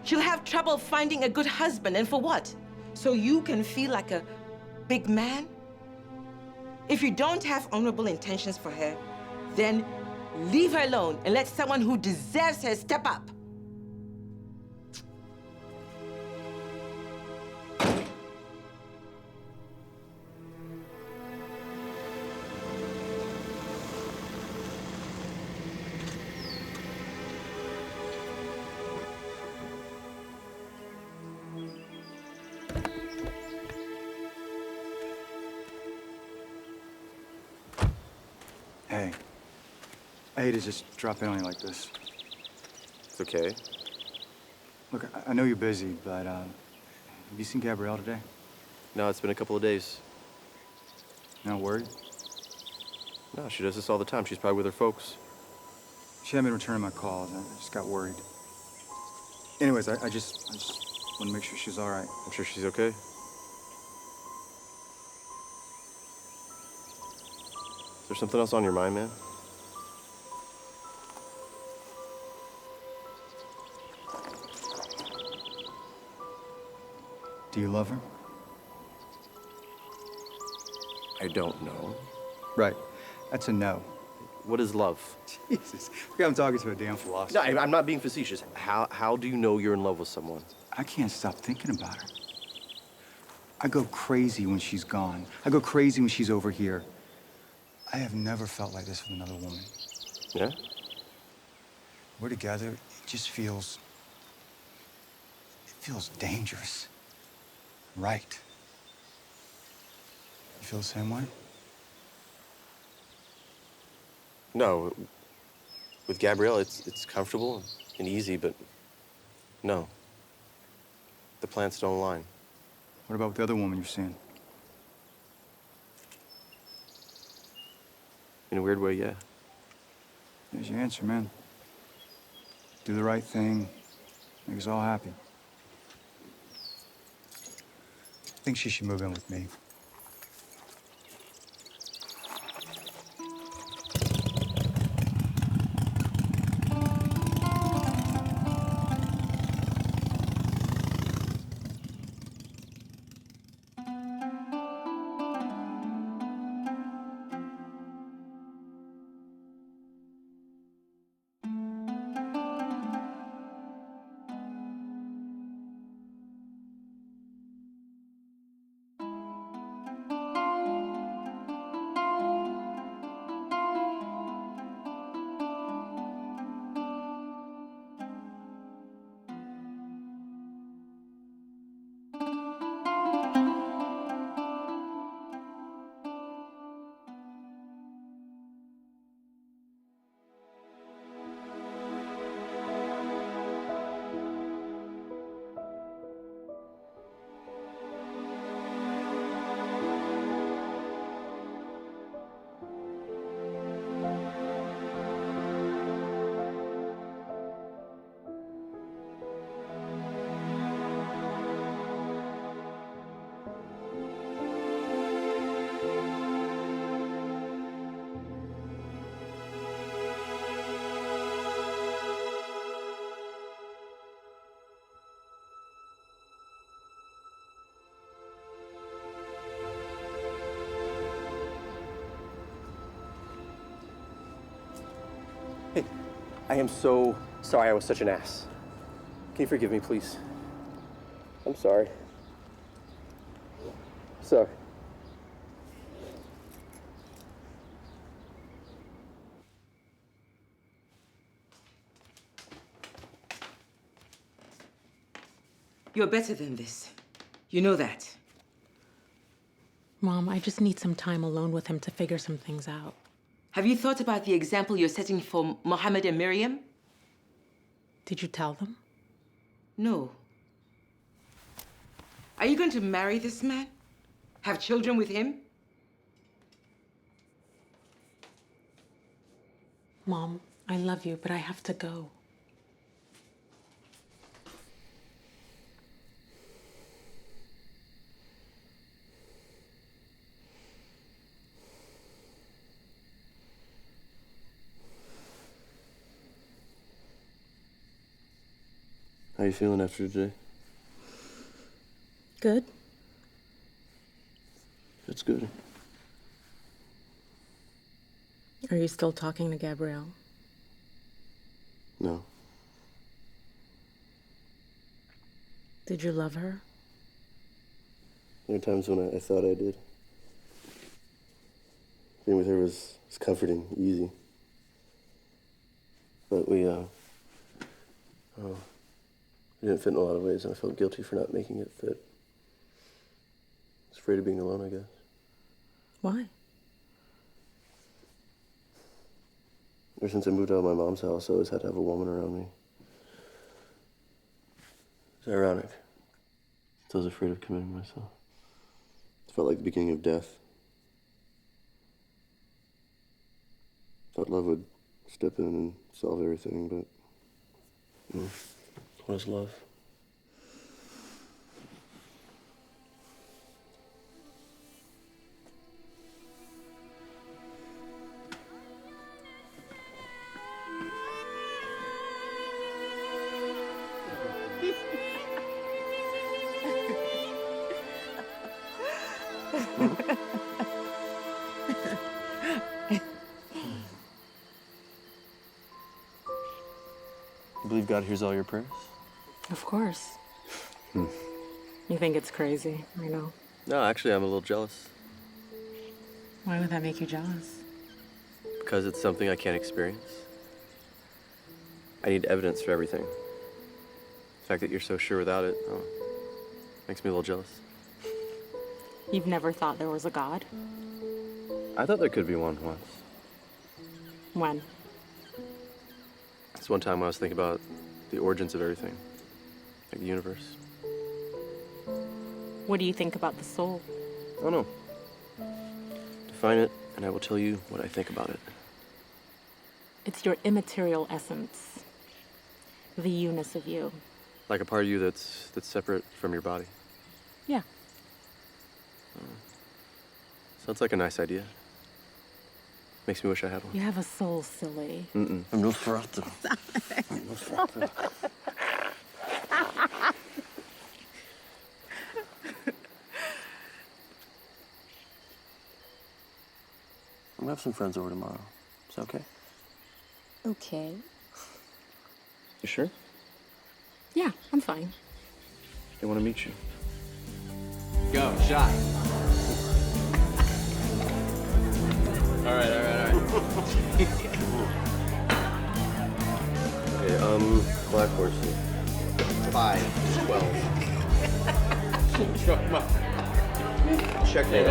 She'll have trouble finding a good husband, and for what? So you can feel like a big man? If you don't have honorable intentions for her, then leave her alone and let someone who deserves her step up. Hey, I hate to just drop in on you like this. It's okay. Look, I know you're busy, but have you seen Gabrielle today? No, it's been a couple of days. Not worried? No, she does this all the time. She's probably with her folks. She hadn't been returning my calls. I just got worried. Anyways, I just want to make sure she's all right. I'm sure she's okay. Is there something else on your mind, man? Do you love her? I don't know. Right. That's a no. What is love? Jesus. I'm talking to a damn philosopher. No, I'm not being facetious. How do you know you're in love with someone? I can't stop thinking about her. I go crazy when she's gone. I go crazy when she's over here. I have never felt like this with another woman. Yeah? We're together, it just feels... It feels dangerous. Right. You feel the same way? No. With Gabrielle, it's comfortable and easy, but no. The plants don't align. What about with the other woman you're seeing? In a weird way, yeah. There's your answer, man. Do the right thing, make us all happy. I think she should move in with me. I am so sorry I was such an ass. Can you forgive me, please? I'm sorry. Sorry. You're better than this. You know that. Mom, I just need some time alone with him to figure some things out. Have you thought about the example you're setting for Mohammed and Miriam? Did you tell them? No. Are you going to marry this man? Have children with him? Mom, I love you, but I have to go. How you feeling after today? Good. That's good. Are you still talking to Gabrielle? No. Did you love her? There were times when I thought I did. Being with her was comforting, easy. But we didn't fit in a lot of ways, and I felt guilty for not making it fit. I was afraid of being alone, I guess. Why? Ever since I moved out of my mom's house, I always had to have a woman around me. It's ironic. I was afraid of committing myself. It felt like the beginning of death. Thought love would step in and solve everything, but what is love? You believe God hears all your prayers? Of course. You think it's crazy, I know. No, actually, I'm a little jealous. Why would that make you jealous? Because it's something I can't experience. I need evidence for everything. The fact that you're so sure without it, makes me a little jealous. You've never thought there was a God? I thought there could be one once. When? It's one time I was thinking about the origins of everything, like the universe. What do you think about the soul? I don't know. Define it, and I will tell you what I think about it. It's your immaterial essence, the you-ness of you. Like a part of you that's separate from your body. Yeah. Sounds like a nice idea. Makes me wish I had one. You have a soul, silly. I'm Nosferatu. I'm Nosferatu. I'm gonna have some friends over tomorrow. Is that okay? Okay. You sure? Yeah, I'm fine. They want to meet you. Go, shot. All right. Okay, Black Horse. 5, 12. Checkmate.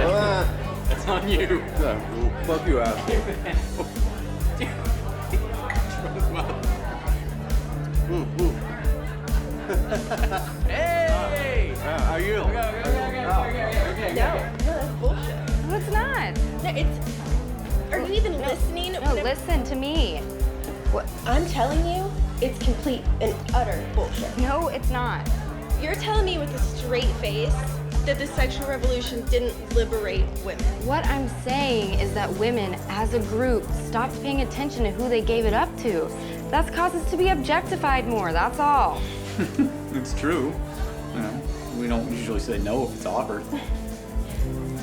That's on you. Yeah, fuck you, ass. Hey! How are you? Okay. No, that's bullshit. No, it's not. No, it's. Are you even listening? No, listen to me. What I'm telling you, it's complete and utter bullshit. No, it's not. You're telling me with a straight face that the sexual revolution didn't liberate women. What I'm saying is that women, as a group, stopped paying attention to who they gave it up to. That's caused us to be objectified more, that's all. It's true. You know, we don't usually say no if it's offered.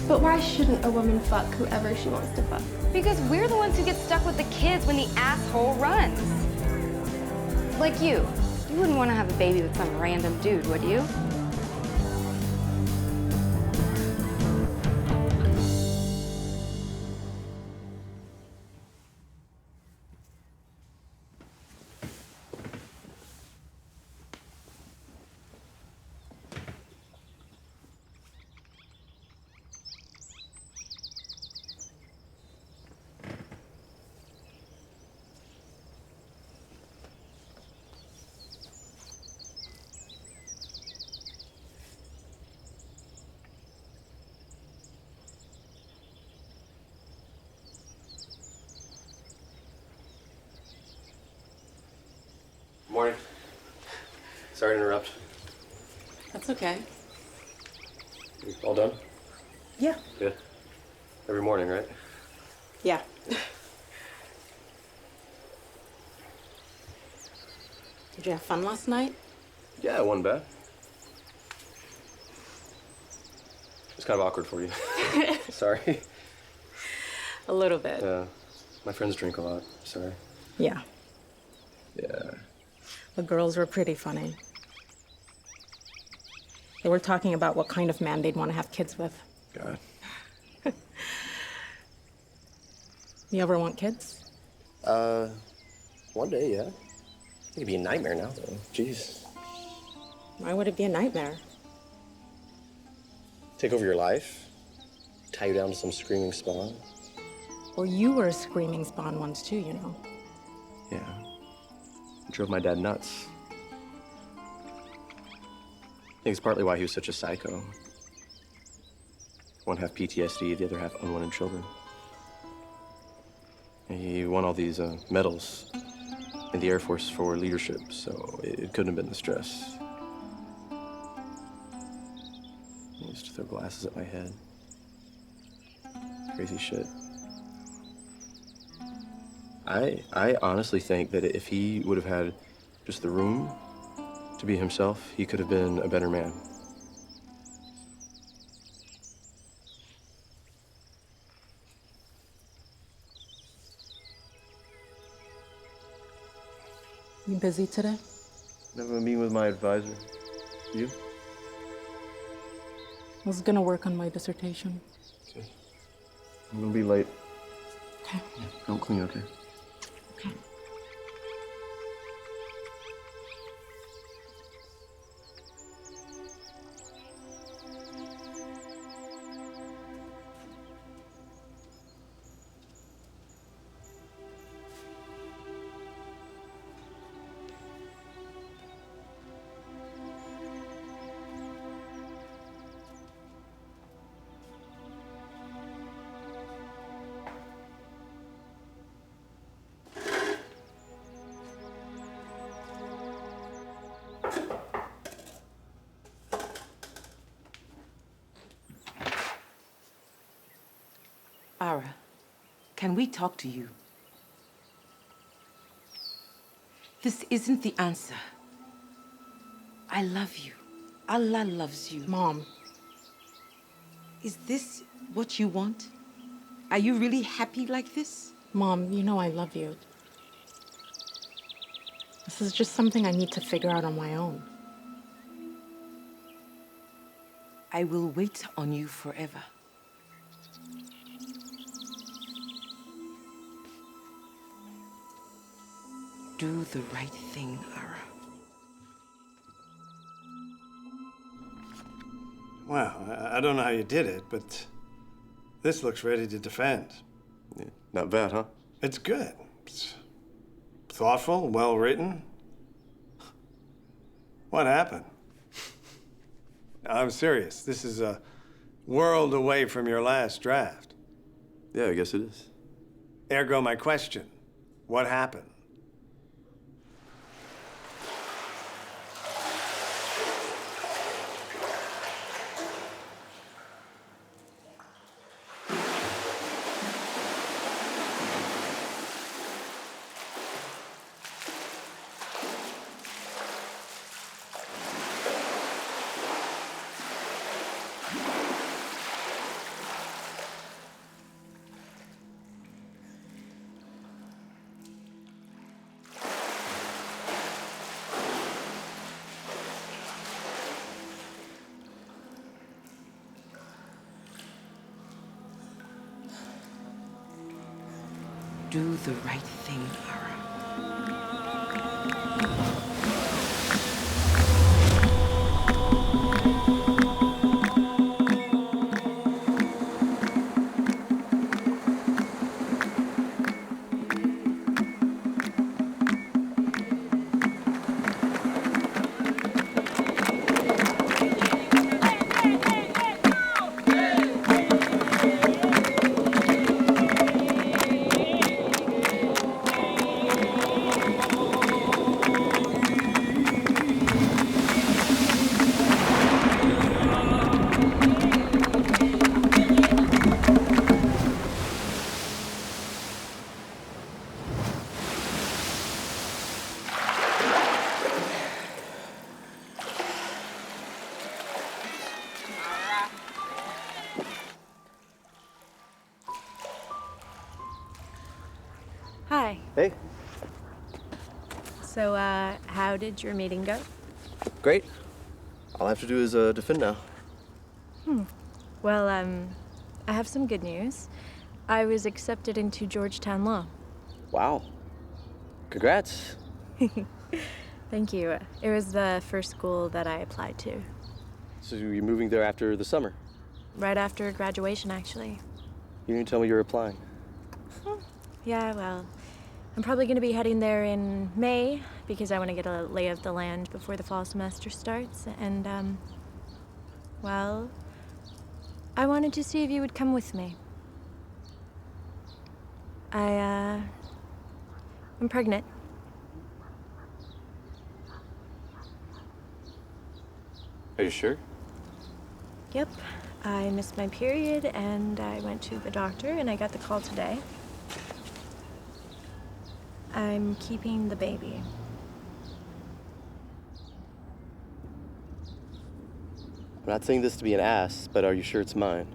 But why shouldn't a woman fuck whoever she wants to fuck? Because we're the ones who get stuck with the kids when the asshole runs. Like you. You wouldn't want to have a baby with some random dude, would you? Morning. Sorry to interrupt. That's okay. You all done? Yeah. Yeah. Every morning, right? Yeah. Did you have fun last night? Yeah, it wasn't bad. It's kind of awkward for you. Sorry. A little bit. Yeah. My friends drink a lot. Sorry. Yeah. Yeah. The girls were pretty funny. They were talking about what kind of man they'd want to have kids with. God. You ever want kids? One day, yeah. It'd be a nightmare now, though. Jeez. Why would it be a nightmare? Take over your life? Tie you down to some screaming spawn? Well, you were a screaming spawn once too, you know. Yeah. It drove my dad nuts. I think it's partly why he was such a psycho. One half PTSD, the other half unwanted children. He won all these medals in the Air Force for leadership, so it couldn't have been the stress. He used to throw glasses at my head. Crazy shit. I honestly think that if he would have had just the room to be himself, he could have been a better man. You busy today? Never meet with my advisor. You? I was gonna work on my dissertation. Okay. I'm gonna be late. Okay. Yeah, don't clean, okay? Okay. Ara, can we talk to you? This isn't the answer. I love you. Allah loves you. Mom. Is this what you want? Are you really happy like this? Mom, you know I love you. This is just something I need to figure out on my own. I will wait on you forever. Do the right thing, Ara. Well, I don't know how you did it, but this looks ready to defend. Yeah, not bad, huh? It's good. It's thoughtful, well written. What happened? I'm serious. This is a world away from your last draft. Yeah, I guess it is. Ergo, my question: what happened? do the right thing, Ara. Hi. Hey. So, how did your meeting go? Great. All I have to do is defend now. Well, I have some good news. I was accepted into Georgetown Law. Wow. Congrats. Thank you. It was the first school that I applied to. So you're moving there after the summer? Right after graduation, actually. You didn't tell me you're applying. Yeah, well, I'm probably going to be heading there in May because I want to get a lay of the land before the fall semester starts. And, well, I wanted to see if you would come with me. I'm pregnant. Are you sure? Yep. I missed my period and I went to the doctor and I got the call today. I'm keeping the baby. I'm not saying this to be an ass, but are you sure it's mine?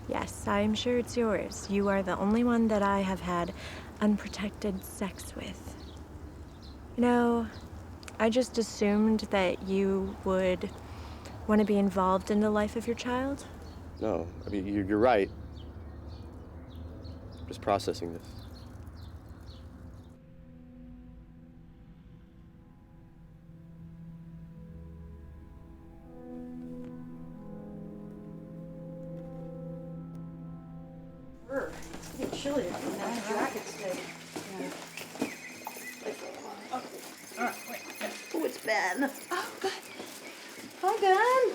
Yes, I'm sure it's yours. You are the only one that I have had unprotected sex with. You know, I just assumed that you would want to be involved in the life of your child. No, I mean, you're right. Just processing this. It's getting chilly. That jacket's thick. Oh, it's Ben. Oh, good. Hi, Ben.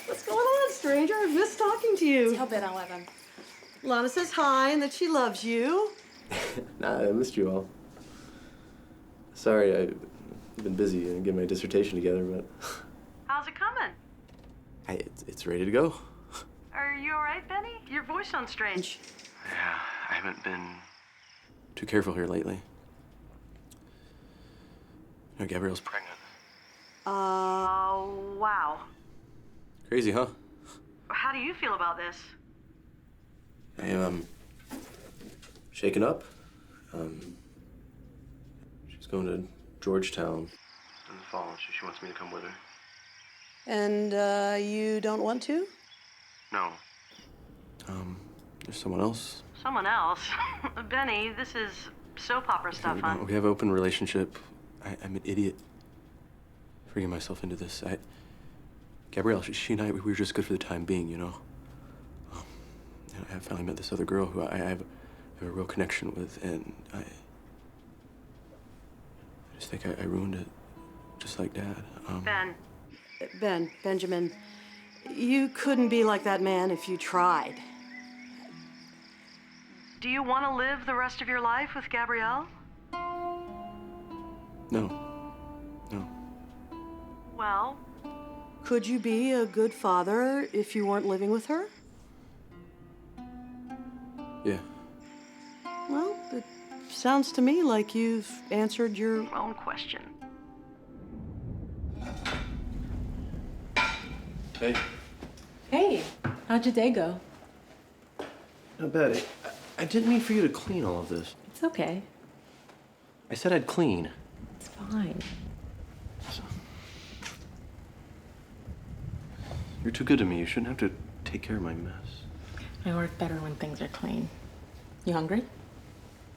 What's going on, stranger? I've missed talking to you. Tell Ben I love him. Lana says hi and that she loves you. Nah, I missed you all. Sorry, I've been busy and getting my dissertation together, but How's it coming? it's ready to go. Are you all right, Benny? Your voice sounds strange. Yeah, I haven't been too careful here lately. You know, Gabrielle's pregnant. Oh, wow. Crazy, huh? How do you feel about this? I am shaken up. She's going to Georgetown in the fall. She wants me to come with her. And you don't want to? No. There's someone else. Someone else? Benny, this is soap opera stuff, huh? We have an open relationship. I'm an idiot. Bringing myself into this. Gabrielle, she and I, we were just good for the time being, you know? And I finally met this other girl who I have a real connection with, and I just think I ruined it, just like Dad. Benjamin, you couldn't be like that man if you tried. Do you want to live the rest of your life with Gabrielle? No. Well, Could you be a good father if you weren't living with her? Yeah. Well, it sounds to me like you've answered your own question. Hey. Hey, how'd your day go? Not bad. I didn't mean for you to clean all of this. It's okay. I said I'd clean. It's fine. You're too good to me. You shouldn't have to take care of my mess. I work better when things are clean. You hungry?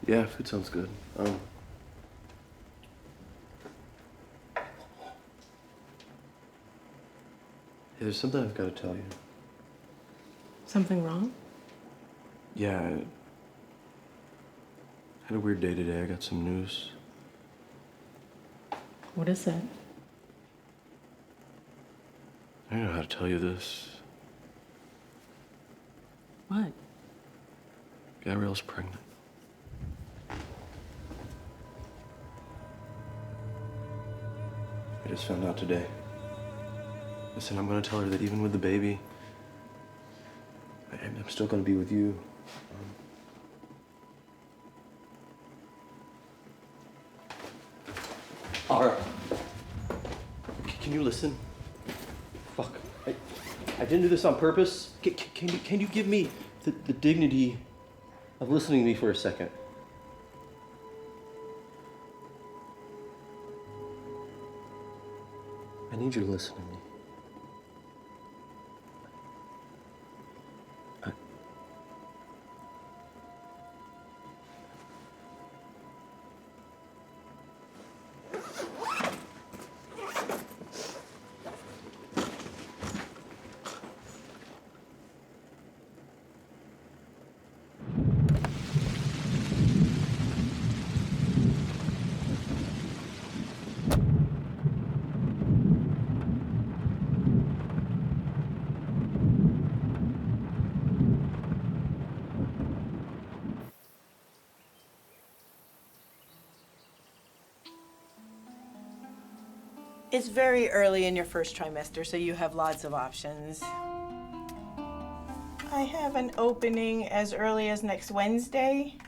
Yeah, food sounds good. Hey, there's something I've got to tell you. Something wrong? Yeah, I had a weird day today. I got some news. What is it? I don't know how to tell you this. What? Gabrielle's pregnant. I just found out today. Listen, I'm gonna tell her that even with the baby, I'm still gonna be with you. Ara, can you listen? Fuck, I didn't do this on purpose. Can you give me the dignity of listening to me for a second? I need you to listen to me. It's very early in your first trimester, so you have lots of options. I have an opening as early as next Wednesday.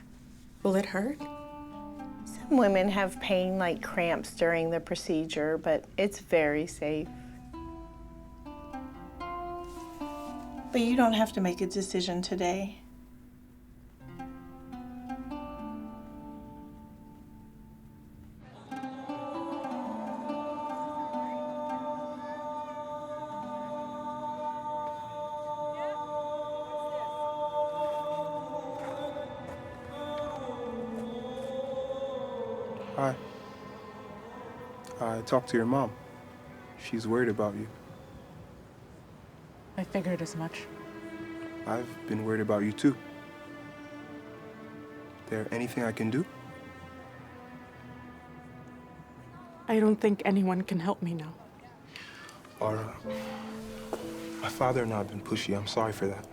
Will it hurt? Some women have pain like cramps during the procedure, but it's very safe. But you don't have to make a decision today. Hi. I talked to your mom. She's worried about you. I figured as much. I've been worried about you too. There anything I can do? I don't think anyone can help me now. Ara, my father and I have been pushy. I'm sorry for that.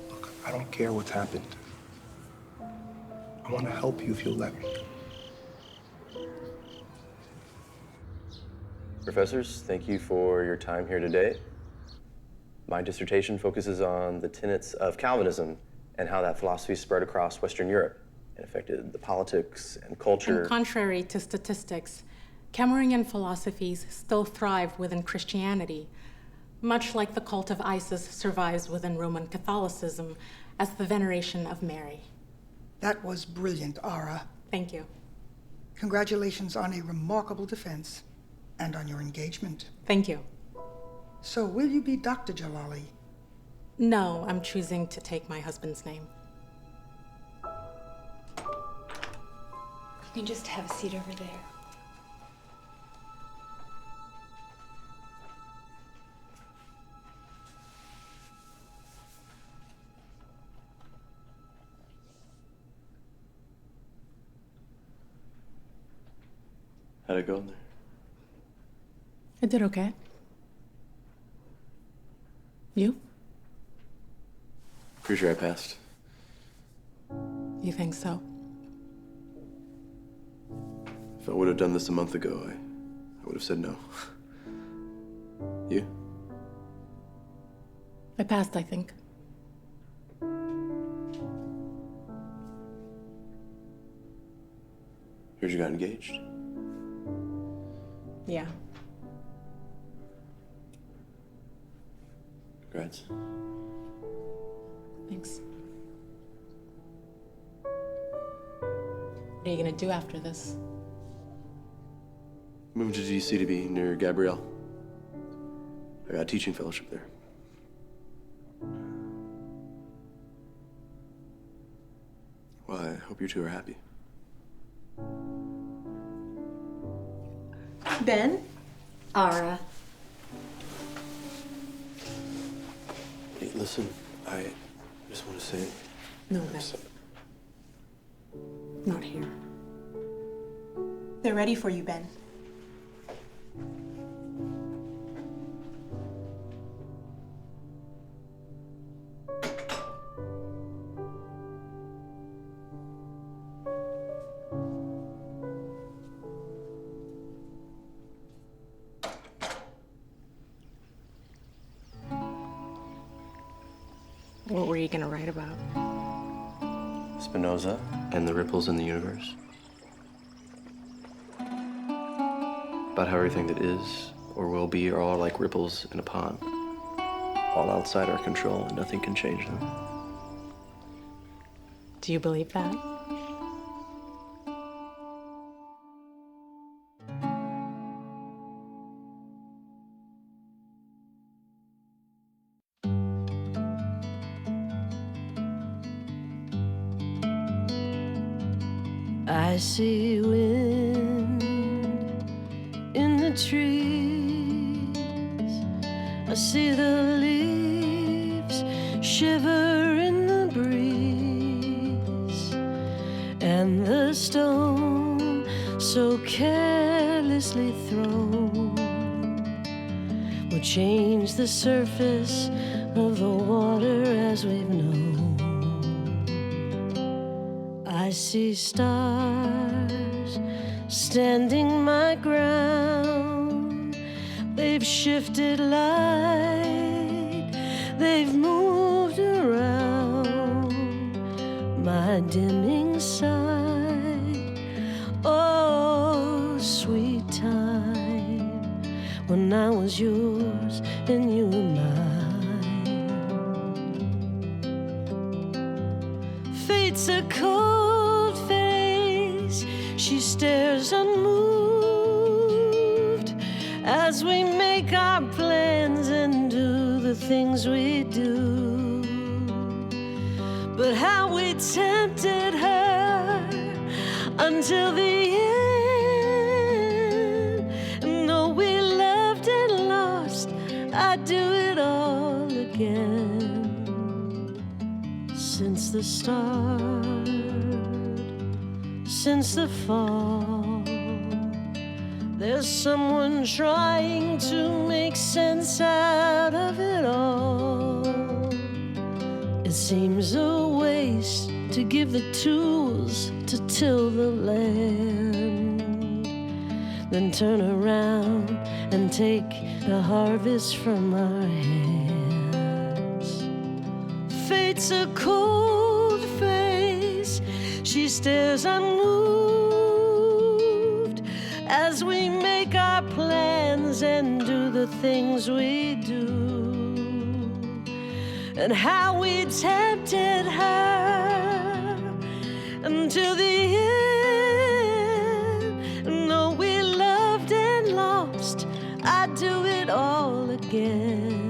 Look, I don't care what's happened. I want to help you if you'll let me. Professors, thank you for your time here today. My dissertation focuses on the tenets of Calvinism and how that philosophy spread across Western Europe and affected the politics and culture. And contrary to statistics, Cameroonian philosophies still thrive within Christianity, much like the cult of Isis survives within Roman Catholicism as the veneration of Mary. That was brilliant, Ara. Thank you. Congratulations on a remarkable defense and on your engagement. Thank you. So, will you be Dr. Jalali? No, I'm choosing to take my husband's name. You can just have a seat over there. How'd it go in there? I did okay. You? Pretty sure I passed. You think so? If I would have done this a month ago, I would have said no. You? I passed, I think. Heard you got engaged. Yeah. Congrats. Thanks. What are you gonna do after this? Moving to DC to be near Gabrielle. I got a teaching fellowship there. hope you two are happy. Ben? Ara. Hey, listen, I just want to say... No, Ben. Not here. They're ready for you, Ben. What were you going to write about? Spinoza and the ripples in the universe. About how everything that is or will be are all like ripples in a pond. All outside our control and nothing can change them. Do you believe that? I see wind in the trees. I see the leaves shiver in the breeze, and the stone so carelessly thrown will change the surface of the water as we've known. I see stars standing my ground. They've shifted light, they've moved around my dimming sight. Oh, sweet time, when I was yours and you were mine. Fate's a cold face, she stares unmoved as we make our plans and do the things we do. But how we tempted her until the end. And though we loved and lost, I'd do it all again. Since the start, since the fall, there's someone trying to make sense out of it all. It seems a waste to give the tools to till the land, then turn around and take the harvest from our hands. Fate's a cold face, she stares unmoved as we make our plans and do the things we do. And how we tempted her until the end. And though we loved and lost, I'd do it all again.